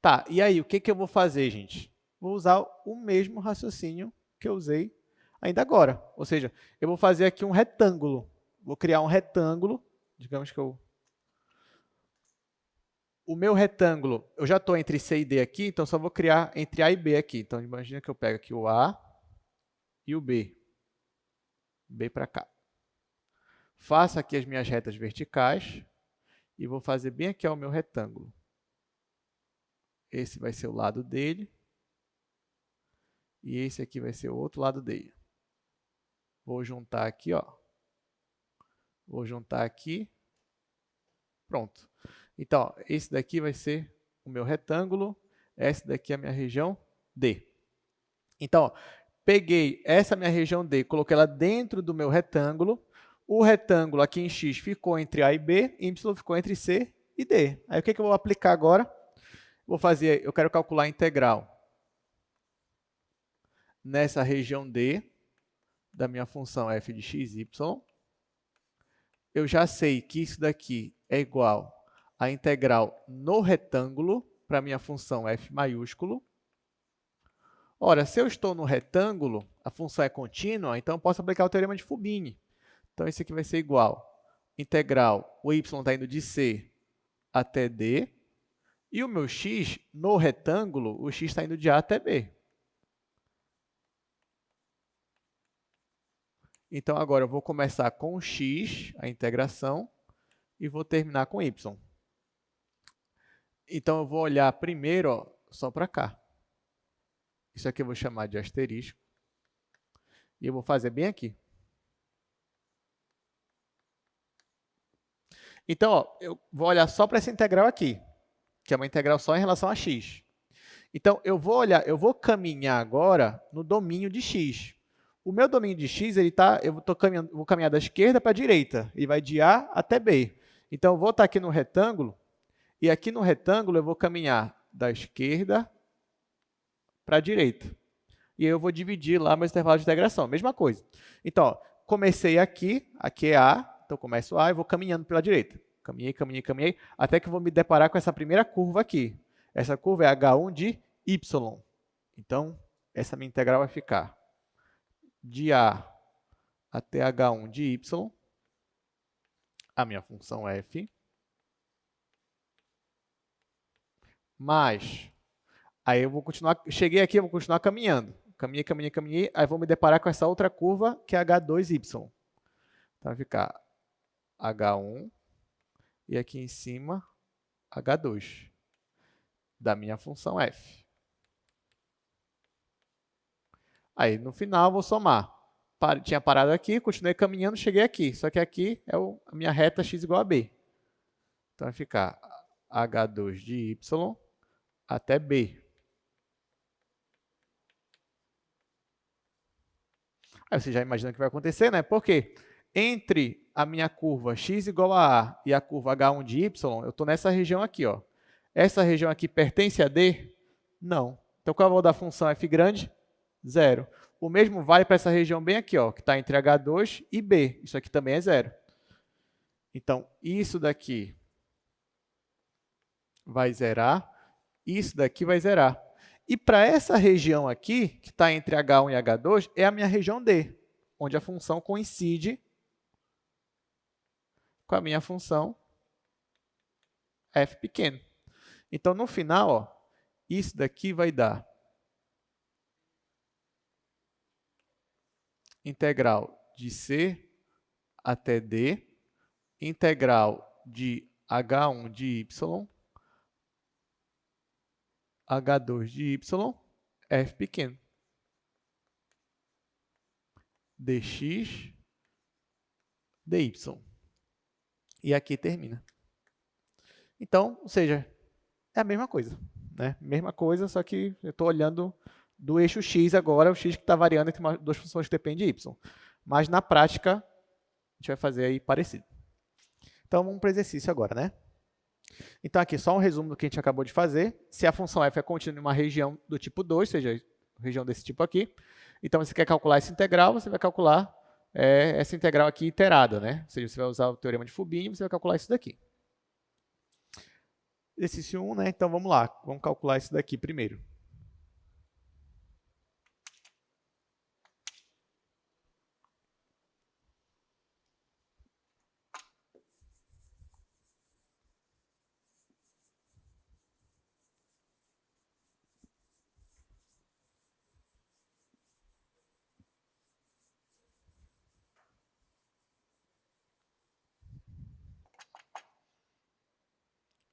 Tá, e aí, o que eu vou fazer, gente? Vou usar o mesmo raciocínio que eu usei ainda agora. Ou seja, eu vou fazer aqui um retângulo. Vou criar um retângulo. Digamos que o meu retângulo, eu já estou entre C e D aqui, então só vou criar entre A e B aqui. Então, imagina que eu pego aqui o A e o B. B para cá. Faço aqui as minhas retas verticais e vou fazer bem aqui o meu retângulo. Esse vai ser o lado dele. E esse aqui vai ser o outro lado dele. Vou juntar aqui, ó. Vou juntar aqui. Pronto. Então, ó, esse daqui vai ser o meu retângulo. Essa daqui é a minha região D. Então, ó, peguei essa minha região D, coloquei ela dentro do meu retângulo. O retângulo aqui em X ficou entre A e B, Y ficou entre C e D. Aí o que eu vou aplicar agora? Vou fazer, eu quero calcular a integral nessa região D da minha função f de x, y. Eu já sei que isso daqui é igual à integral no retângulo para a minha função f maiúsculo. Ora, se eu estou no retângulo, a função é contínua, então eu posso aplicar o teorema de Fubini. Então, isso aqui vai ser igual integral, o y está indo de C até D, e o meu x, no retângulo, o x está indo de A até B. Então, agora eu vou começar com x, a integração, e vou terminar com y. Então, eu vou olhar primeiro, ó, só para cá. Isso aqui eu vou chamar de asterisco. E eu vou fazer bem aqui. Então, ó, eu vou olhar só para essa integral aqui, que é uma integral só em relação a x. Então, eu vou caminhar agora no domínio de x. O meu domínio de x, vou caminhar da esquerda para a direita. Ele vai de A até B. Então, eu vou estar aqui no retângulo, e aqui no retângulo eu vou caminhar da esquerda para a direita. E aí eu vou dividir lá meu intervalo de integração, mesma coisa. Então, ó, comecei aqui é A, então eu começo A e vou caminhando pela direita. Caminhei, até que eu vou me deparar com essa primeira curva aqui. Essa curva é H1 de Y. Então, essa minha integral vai ficar de A até H1 de Y, a minha função f, mais, aí eu vou continuar, cheguei aqui, eu vou continuar caminhando. Caminhei, aí vou me deparar com essa outra curva, que é H2Y. Então, vai ficar H1 e aqui em cima H2 da minha função f. Aí, no final, eu vou somar. Tinha parado aqui, continuei caminhando, cheguei aqui. Só que aqui é a minha reta x igual a b. Então, vai ficar H2 de y até b. Aí você já imagina o que vai acontecer, né? Por quê? entre a minha curva x igual a A e a curva H1 de Y, eu estou nessa região aqui. Ó. Essa região aqui pertence a D? Não. Então, qual é o valor da função f grande? 0. O mesmo vale para essa região bem aqui, ó, que está entre H2 e B. Isso aqui também é 0. Então, isso daqui vai zerar, isso daqui vai zerar. E para essa região aqui, que está entre H1 e H2, é a minha região D, onde a função coincide com a minha função f pequeno. Então, no final, ó, isso daqui vai dar integral de C até D, integral de H1 de Y, H2 de Y, f pequeno. dx, dy. E aqui termina. Então, ou seja, é a mesma coisa. Né? Mesma coisa, só que eu estou olhando do eixo x agora, o x que está variando entre duas funções que dependem de y. Mas, na prática, a gente vai fazer aí parecido. Então, vamos para o exercício agora, né? Então, aqui só um resumo do que a gente acabou de fazer. Se a função f é contínua em uma região do tipo 2, ou seja, região desse tipo aqui, então você quer calcular essa integral, você vai calcular essa integral aqui iterada, né? Ou seja, você vai usar o teorema de Fubini e você vai calcular isso daqui. Exercício 1, né? Então, vamos lá. Vamos calcular isso daqui primeiro.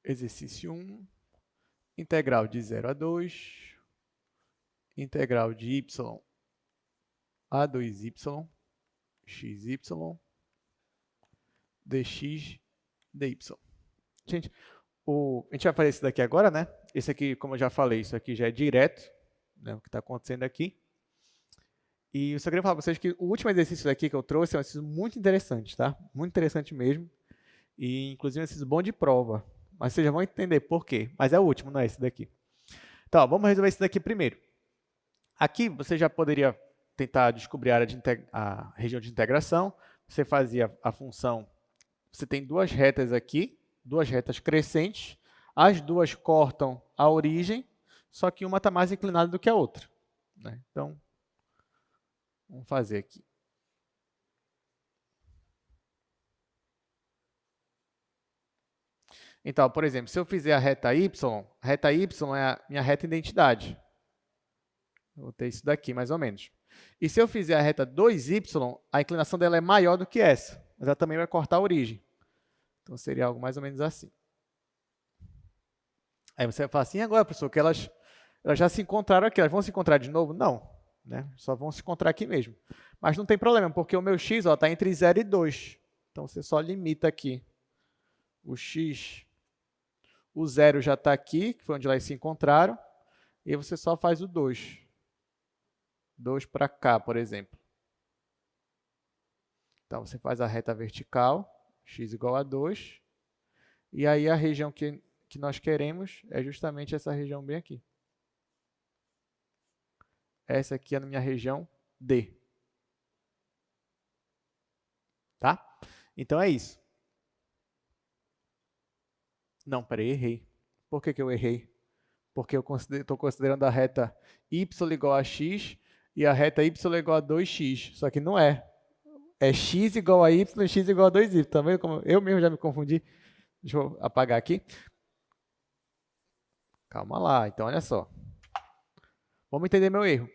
Exercício 1, integral de 0 a 2, integral de y a 2y, xy, dx, dy. Gente, a gente vai fazer isso daqui agora, né? Esse aqui, como eu já falei, isso aqui já é direto, né, o que está acontecendo aqui. E eu só queria falar para vocês que o último exercício daqui que eu trouxe é um exercício muito interessante, tá? Muito interessante mesmo. E, inclusive, um exercício bom de prova. Mas vocês já vão entender por quê. Mas é o último, não é esse daqui. Então, ó, vamos resolver esse daqui primeiro. Aqui, você já poderia tentar descobrir a região de integração. Você fazia a função... Você tem duas retas aqui, duas retas crescentes. As duas cortam a origem, só que uma está mais inclinada do que a outra. Né? Então, vamos fazer aqui. Então, por exemplo, se eu fizer a reta y é a minha reta identidade. Vou ter isso daqui, mais ou menos. E se eu fizer a reta 2y, a inclinação dela é maior do que essa, mas ela também vai cortar a origem. Então, seria algo mais ou menos assim. Aí você vai falar assim, agora, professor, que elas já se encontraram aqui, elas vão se encontrar de novo? Não, né? Só vão se encontrar aqui mesmo. Mas não tem problema, porque o meu x está entre 0 e 2. Então, você só limita aqui o x... O 0 já está aqui, que foi onde elas se encontraram, e você só faz o 2. 2 para cá, por exemplo. Então, você faz a reta vertical, x igual a 2, e aí a região que nós queremos é justamente essa região bem aqui. Essa aqui é a minha região D. Tá? Então, é isso. Não, peraí, errei. Por que eu errei? Porque eu estou considerando a reta y igual a x e a reta y igual a 2x. Só que não é. É x igual a y e x igual a 2y. Tá vendo como eu mesmo já me confundi? Deixa eu apagar aqui. Calma lá. Então, olha só. Vamos entender meu erro.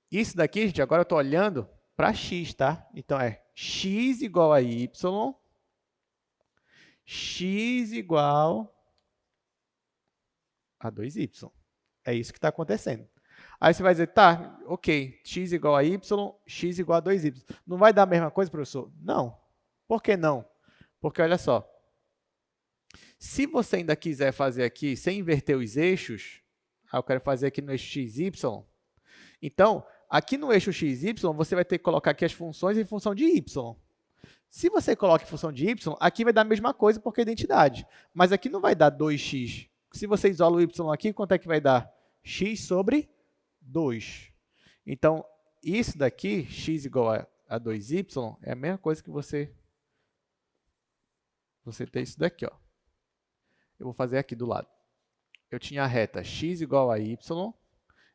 Isso daqui, gente, agora eu estou olhando para x, tá? Então, é x igual a y... x igual a 2y. É isso que está acontecendo. Aí você vai dizer, tá, ok, x igual a y, x igual a 2y. Não vai dar a mesma coisa, professor? Não. Por que não? Porque, olha só, se você ainda quiser fazer aqui, sem inverter os eixos, eu quero fazer aqui no eixo xy, então, aqui no eixo xy, você vai ter que colocar aqui as funções em função de y. Se você coloca em função de y, aqui vai dar a mesma coisa porque é identidade. Mas aqui não vai dar 2x. Se você isola o y aqui, quanto é que vai dar? X sobre 2. Então, isso daqui, x igual a 2y, é a mesma coisa que você ter isso daqui. Ó. Eu vou fazer aqui do lado. Eu tinha a reta x igual a y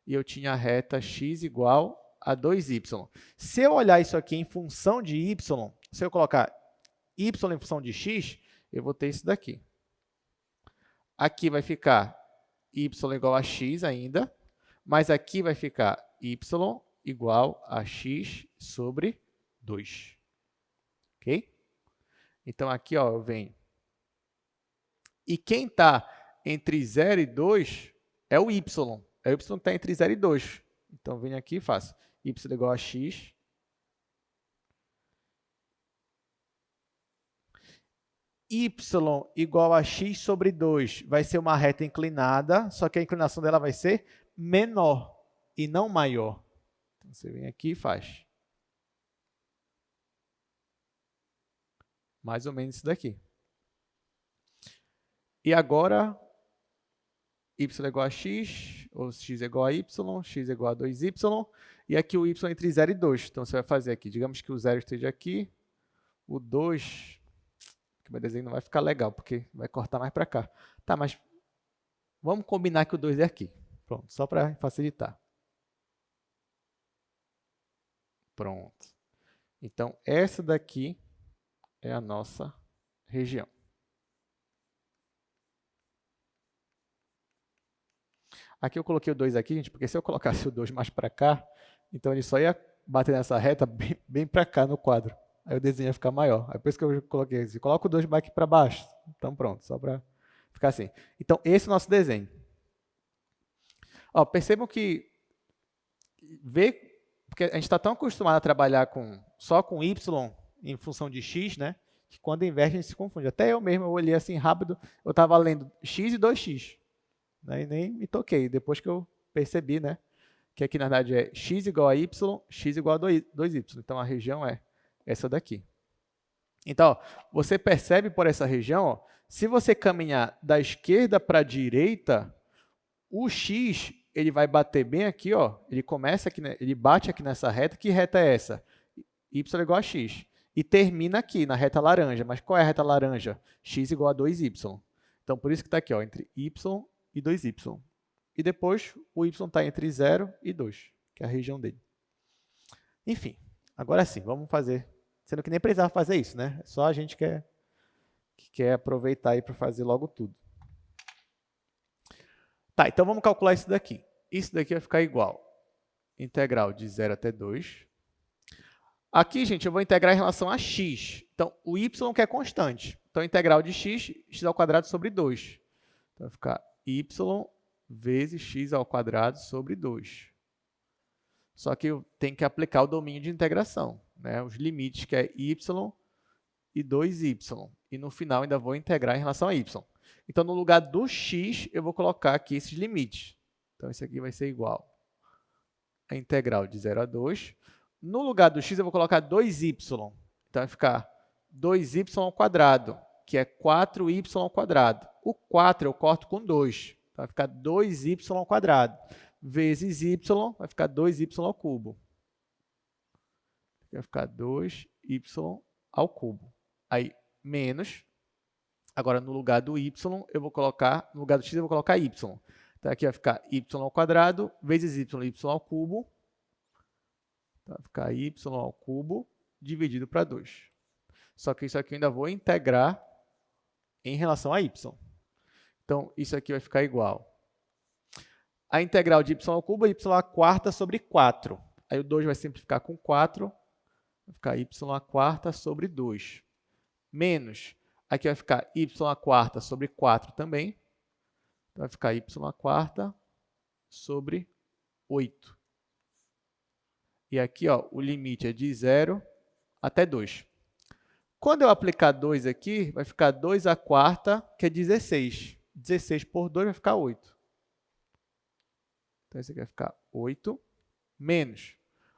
e eu tinha a reta x igual a 2y. Se eu olhar isso aqui em função de y, se eu colocar y em função de x, eu vou ter isso daqui. Aqui vai ficar y igual a x ainda, mas aqui vai ficar y igual a x sobre 2. Ok? Então, aqui ó, eu venho. E quem está entre 0 e 2 é o y. É o y que está entre 0 e 2. Então, eu venho aqui e faço y igual a x. Y igual a x sobre 2 vai ser uma reta inclinada, só que a inclinação dela vai ser menor e não maior. Então, você vem aqui e faz. Mais ou menos isso daqui. E agora, y é igual a x, ou x é igual a y, x é igual a 2y, e aqui o y é entre 0 e 2. Então, você vai fazer aqui, digamos que o 0 esteja aqui, o 2, que meu desenho não vai ficar legal, porque vai cortar mais para cá. Tá, mas vamos combinar que o 2 é aqui. Pronto, só para facilitar. Pronto. Então, essa daqui é a nossa região. Aqui eu coloquei o 2 aqui, gente, porque se eu colocasse o 2 mais para cá, então ele só ia bater nessa reta bem para cá no quadro. Aí o desenho ia ficar maior. Aí por isso que eu coloquei assim, coloca o 2 aqui para baixo. Então pronto, só para ficar assim. Então esse é o nosso desenho. Ó, percebam que porque a gente está tão acostumado a trabalhar só com y em função de x, né? Que quando inverte a gente se confunde. Até eu mesmo, eu olhei assim rápido, eu estava lendo x e 2x. Né, e nem me toquei, depois que eu percebi, né, que aqui na verdade é x igual a y, x igual a 2y. Então, a região é essa daqui. Então, ó, você percebe por essa região, ó, se você caminhar da esquerda para a direita, o x ele vai bater bem aqui, ó, ele começa aqui, ele bate aqui nessa reta. Que reta é essa? Y igual a x. E termina aqui na reta laranja. Mas qual é a reta laranja? X igual a 2y. Então, por isso que está aqui, ó, entre y e 2y. E depois, o y está entre 0 e 2, que é a região dele. Enfim, agora sim, vamos fazer. Sendo que nem precisava fazer isso, né? Só a gente que quer aproveitar aí para fazer logo tudo. Tá, então vamos calcular isso daqui. Isso daqui vai ficar igual. Integral de 0 até 2. Aqui, gente, eu vou integrar em relação a x. Então, o y que é constante. Então, integral de x, x ao quadrado sobre 2. Então, vai ficar y vezes x ao quadrado sobre 2. Só que eu tenho que aplicar o domínio de integração, né? Os limites, que é y e 2y. E no final ainda vou integrar em relação a y. Então, no lugar do x, eu vou colocar aqui esses limites. Então, isso aqui vai ser igual a integral de 0 a 2. No lugar do x, eu vou colocar 2y. Então, vai ficar 2y ao quadrado, que é 4y ao quadrado. O 4 eu corto com 2. Então, vai ficar 2y ao quadrado. Vezes y, vai ficar 2y ao cubo. Vai ficar 2y ao cubo. Aí, menos. Agora, no lugar do y, eu vou colocar, no lugar do x, eu vou colocar y. Então, aqui vai ficar y ao quadrado, vezes y ao cubo. Então, vai ficar y ao cubo, dividido para 2. Só que isso aqui eu ainda vou integrar em relação a y. Então, isso aqui vai ficar igual. A integral de y ao cubo é y à quarta sobre 4. Aí o 2 vai simplificar com 4. Vai ficar y à quarta sobre 2. Menos. Aqui vai ficar y à quarta sobre 4 também. Então, vai ficar y à quarta sobre 8. E aqui, ó, o limite é de 0 até 2. Quando eu aplicar 2 aqui, vai ficar 2 à quarta, que é 16. 16 por 2 vai ficar 8. Então, esse aqui vai ficar 8, menos.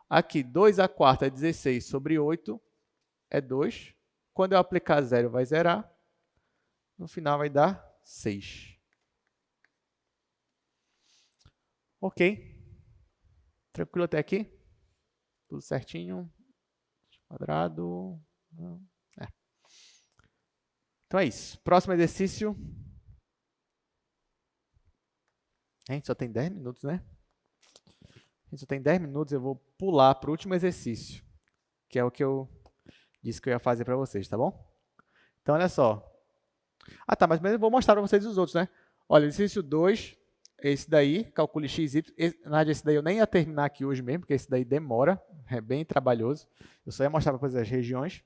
Aqui, 2 à quarta é 16 sobre 8, é 2. Quando eu aplicar zero, vai zerar. No final vai dar 6. Ok. Tranquilo até aqui? Tudo certinho? Quadrado. É. Então é isso. Próximo exercício. A gente só tem 10 minutos, né? A gente só tem 10 minutos, eu vou pular para o último exercício, que é o que eu disse que eu ia fazer para vocês, tá bom? Então, olha só. Ah, tá, mas eu vou mostrar para vocês os outros, né? Olha, exercício 2, esse daí, calcule x, y. Na verdade, esse daí eu nem ia terminar aqui hoje mesmo, porque esse daí demora, é bem trabalhoso. Eu só ia mostrar para vocês as regiões.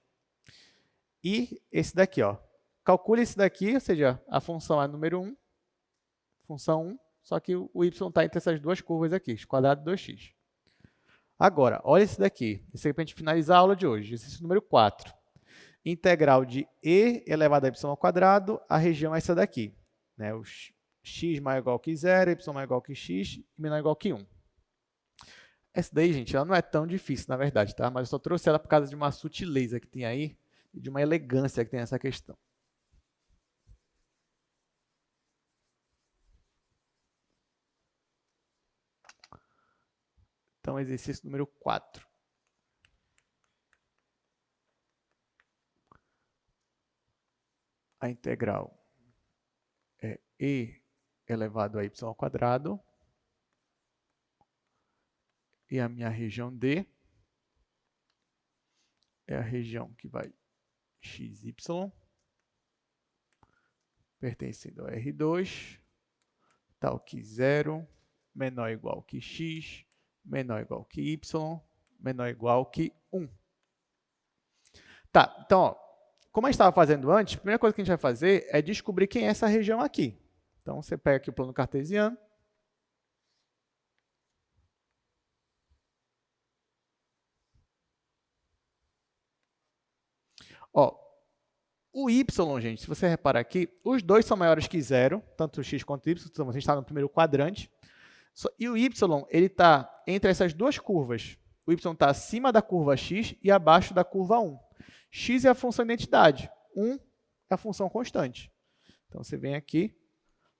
E esse daqui, ó. Calcule esse daqui, ou seja, a função é número 1, função 1, só que o y está entre essas duas curvas aqui, x quadrado e 2x. Agora, olha esse daqui. Esse aqui é para a gente finalizar a aula de hoje. Exercício número 4. Integral de e elevado a y ao quadrado, a região é essa daqui. Né? O x maior ou igual que 0, y maior ou igual que x e menor ou igual que 1. Essa daí, gente, ela não é tão difícil, na verdade, tá? Mas eu só trouxe ela por causa de uma sutileza que tem aí e de uma elegância que tem nessa questão. Então, exercício número 4. A integral é e elevado a y ao quadrado. E a minha região D é a região que vai x, y, pertencendo ao R2, tal que 0, menor ou igual que x, menor ou igual que y, menor ou igual que 1. Tá, então, ó, como a gente estava fazendo antes, a primeira coisa que a gente vai fazer é descobrir quem é essa região aqui. Então, você pega aqui o plano cartesiano. Ó, o y, gente, se você reparar aqui, os dois são maiores que 0, tanto o x quanto o y, então a gente está no primeiro quadrante. E o y, ele está entre essas duas curvas. O y está acima da curva x e abaixo da curva 1. X é a função de identidade, 1 é a função constante. Então, você vem aqui,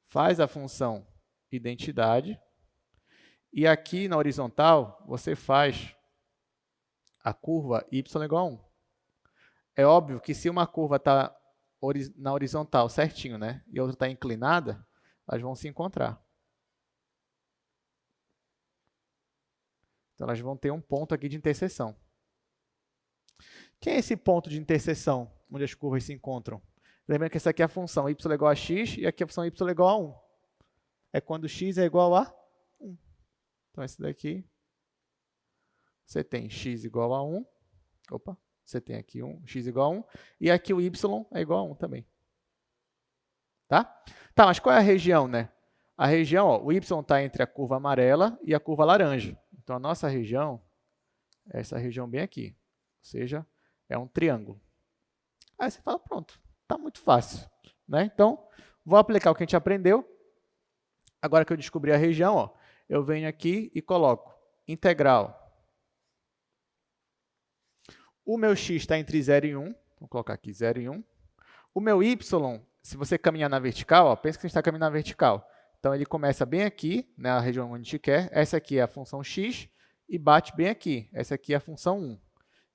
faz a função identidade, e aqui na horizontal, você faz a curva y igual a 1. É óbvio que se uma curva está na horizontal certinho, né, e a outra está inclinada, elas vão se encontrar. Então, elas vão ter um ponto aqui de interseção. Quem é esse ponto de interseção, onde as curvas se encontram? Lembrando que essa aqui é a função y igual a x e aqui é a função y igual a 1. É quando x é igual a 1. Então, esse daqui, você tem x igual a 1. Opa, você tem aqui x igual a 1. E aqui o y é igual a 1 também. Tá? Tá, mas qual é a região, né? A região, ó, o y está entre a curva amarela e a curva laranja. Então, a nossa região é essa região bem aqui. Ou seja, é um triângulo. Aí você fala, pronto, está muito fácil. Né? Então, vou aplicar o que a gente aprendeu. Agora que eu descobri a região, ó, eu venho aqui e coloco integral. O meu x está entre 0 e 1. Vou colocar aqui 0 e 1. O meu y, se você caminhar na vertical, ó, pensa que a gente está caminhando na vertical. Então, ele começa bem aqui, na região onde a gente quer. Essa aqui é a função x e bate bem aqui. Essa aqui é a função 1.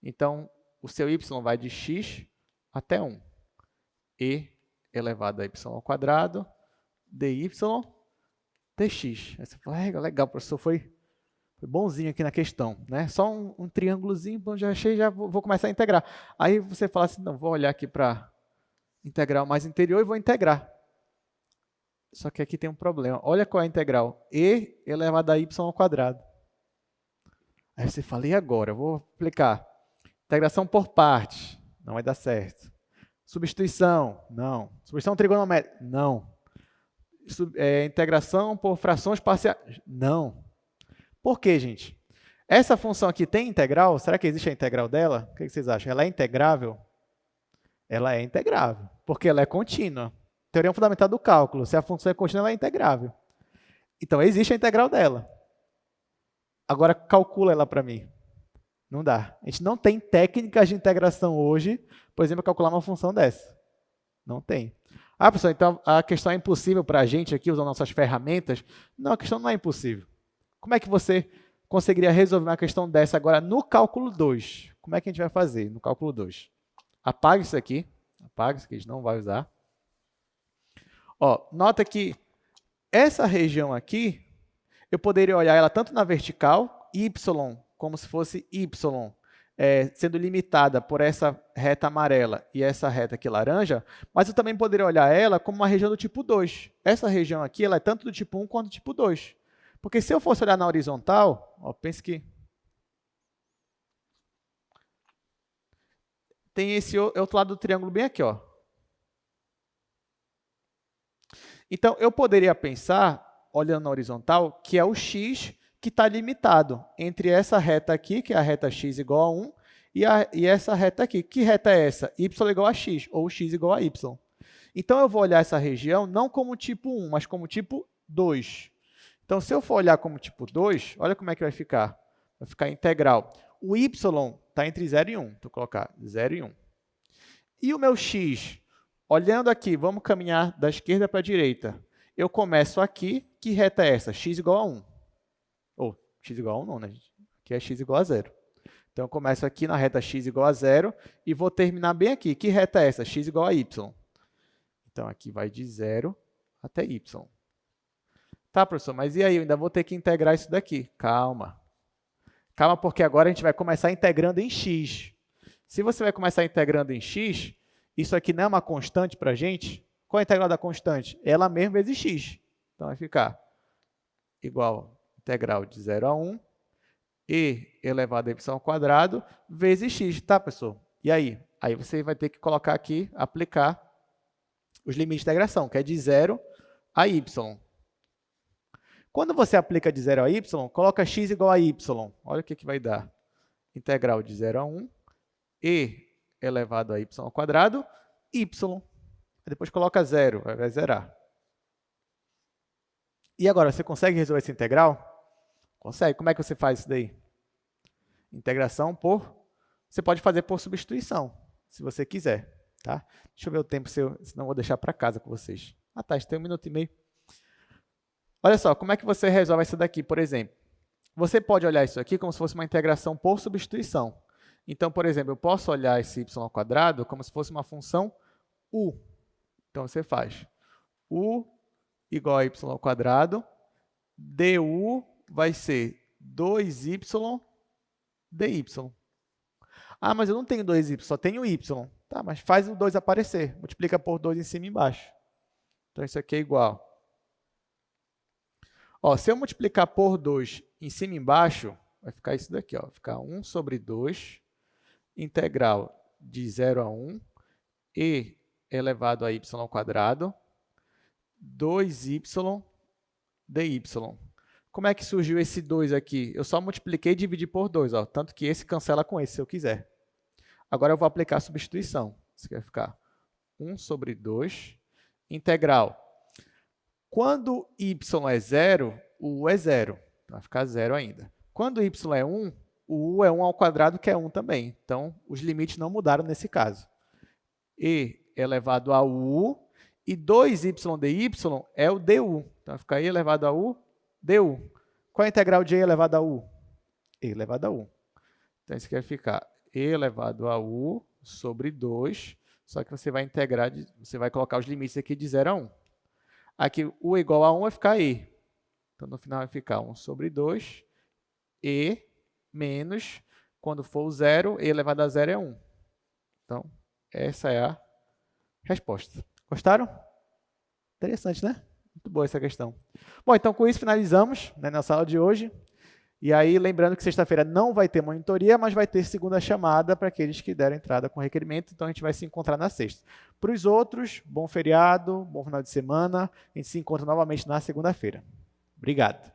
Então, o seu y vai de x até 1. E elevado a y ao quadrado, dy dx. Aí você fala, legal, o professor foi bonzinho aqui na questão. Né? Só um triângulozinho, bom, já achei, já vou começar a integrar. Aí você fala assim, não, vou olhar aqui para integral mais interior e vou integrar. Só que aqui tem um problema. Olha qual é a integral. E elevado a y ao quadrado. Aí você fala, e agora? Eu vou aplicar. Integração por partes. Não vai dar certo. Substituição. Não. Substituição trigonométrica. Não. Integração por frações parciais. Não. Por quê, gente? Essa função aqui tem integral? Será que existe a integral dela? O que vocês acham? Ela é integrável? Ela é integrável, porque ela é contínua. Teoria fundamental do cálculo. Se a função é contínua, ela é integrável. Então, existe a integral dela. Agora, calcula ela para mim. Não dá. A gente não tem técnicas de integração hoje, por exemplo, calcular uma função dessa. Não tem. Ah, pessoal, então a questão é impossível para a gente aqui, usando nossas ferramentas? Não, a questão não é impossível. Como é que você conseguiria resolver uma questão dessa agora no cálculo 2? Como é que a gente vai fazer no cálculo 2? Apaga isso aqui. Apaga isso que a gente não vai usar. Ó, nota que essa região aqui, eu poderia olhar ela tanto na vertical, y, como se fosse y, sendo limitada por essa reta amarela e essa reta aqui laranja, mas eu também poderia olhar ela como uma região do tipo 2. Essa região aqui ela é tanto do tipo 1 quanto do tipo 2. Porque se eu fosse olhar na horizontal, ó, pense que tem esse outro lado do triângulo bem aqui. Ó. Então, eu poderia pensar, olhando na horizontal, que é o x que está limitado entre essa reta aqui, que é a reta x igual a 1, e essa reta aqui. Que reta é essa? Y igual a x, ou x igual a y. Então, eu vou olhar essa região não como tipo 1, mas como tipo 2. Então, se eu for olhar como tipo 2, olha como é que vai ficar. Vai ficar integral. O y está entre 0 e 1. Vou colocar 0 e 1. E o meu x? Olhando aqui, vamos caminhar da esquerda para a direita. Eu começo aqui. Que reta é essa? X igual a 1. Ou, x igual a 1 não, né? Aqui é x igual a 0. Então, eu começo aqui na reta x igual a 0 e vou terminar bem aqui. Que reta é essa? X igual a y. Então, aqui vai de 0 até y. Tá, professor, mas e aí? Eu ainda vou ter que integrar isso daqui. Calma. Calma, porque agora a gente vai começar integrando em x. Se você vai começar integrando em x, isso aqui não é uma constante para a gente? Qual é a integral da constante? Ela mesma vezes x. Então, vai ficar igual a integral de 0 a 1 e elevado a y ao quadrado vezes x, tá, pessoal? E aí? Aí você vai ter que colocar aqui, aplicar os limites de integração, que é de 0 a y. Quando você aplica de 0 a y, coloca x igual a y. Olha o que vai dar. Integral de 0 a 1 e elevado a y ao quadrado, y. Depois coloca 0, vai zerar. E agora, você consegue resolver essa integral? Consegue. Como é que você faz isso daí? Integração por... Você pode fazer por substituição, se você quiser. Tá? Deixa eu ver o tempo, senão eu vou deixar para casa com vocês. Ah, tá, tem 1 minuto e meio. Olha só, como é que você resolve isso daqui, por exemplo? Você pode olhar isso aqui como se fosse uma integração por substituição. Então, por exemplo, eu posso olhar esse y ao quadrado como se fosse uma função u. Então, você faz u igual a y ao quadrado, du vai ser 2y dy. Ah, mas eu não tenho 2y, só tenho y. Tá, mas faz o 2 aparecer, multiplica por 2 em cima e embaixo. Então, isso aqui é igual. Ó, se eu multiplicar por 2 em cima e embaixo, vai ficar isso daqui. Ó, vai ficar 1 sobre 2, integral de 0 a 1, e elevado a y ao quadrado, 2y dy. Como é que surgiu esse 2 aqui? Eu só multipliquei e dividi por 2, ó, tanto que esse cancela com esse, se eu quiser. Agora, eu vou aplicar a substituição. Isso aqui vai ficar 1 sobre 2, integral. Quando y é 0, o u é 0. Então, vai ficar 0 ainda. Quando y é 1, o u é 1 ao quadrado, que é 1 também. Então, os limites não mudaram nesse caso. E elevado a u, e 2y dy é o du. Então, vai ficar e elevado a u, du. Qual é a integral de e elevado a u? E elevado a u. Então, isso aqui vai ficar e elevado a u sobre 2, só que você vai integrar, você vai colocar os limites aqui de 0 a 1. Aqui, u igual a 1 vai ficar e. Então, no final vai ficar 1 sobre 2, e menos, quando for o 0, e elevado a 0 é 1. Então, essa é a resposta. Gostaram? Interessante, né? Muito boa essa questão. Bom, então com isso finalizamos, né, na sala de hoje. E aí, lembrando que sexta-feira não vai ter monitoria, mas vai ter segunda chamada para aqueles que deram entrada com requerimento. Então, a gente vai se encontrar na sexta. Para os outros, bom feriado, bom final de semana. A gente se encontra novamente na segunda-feira. Obrigado.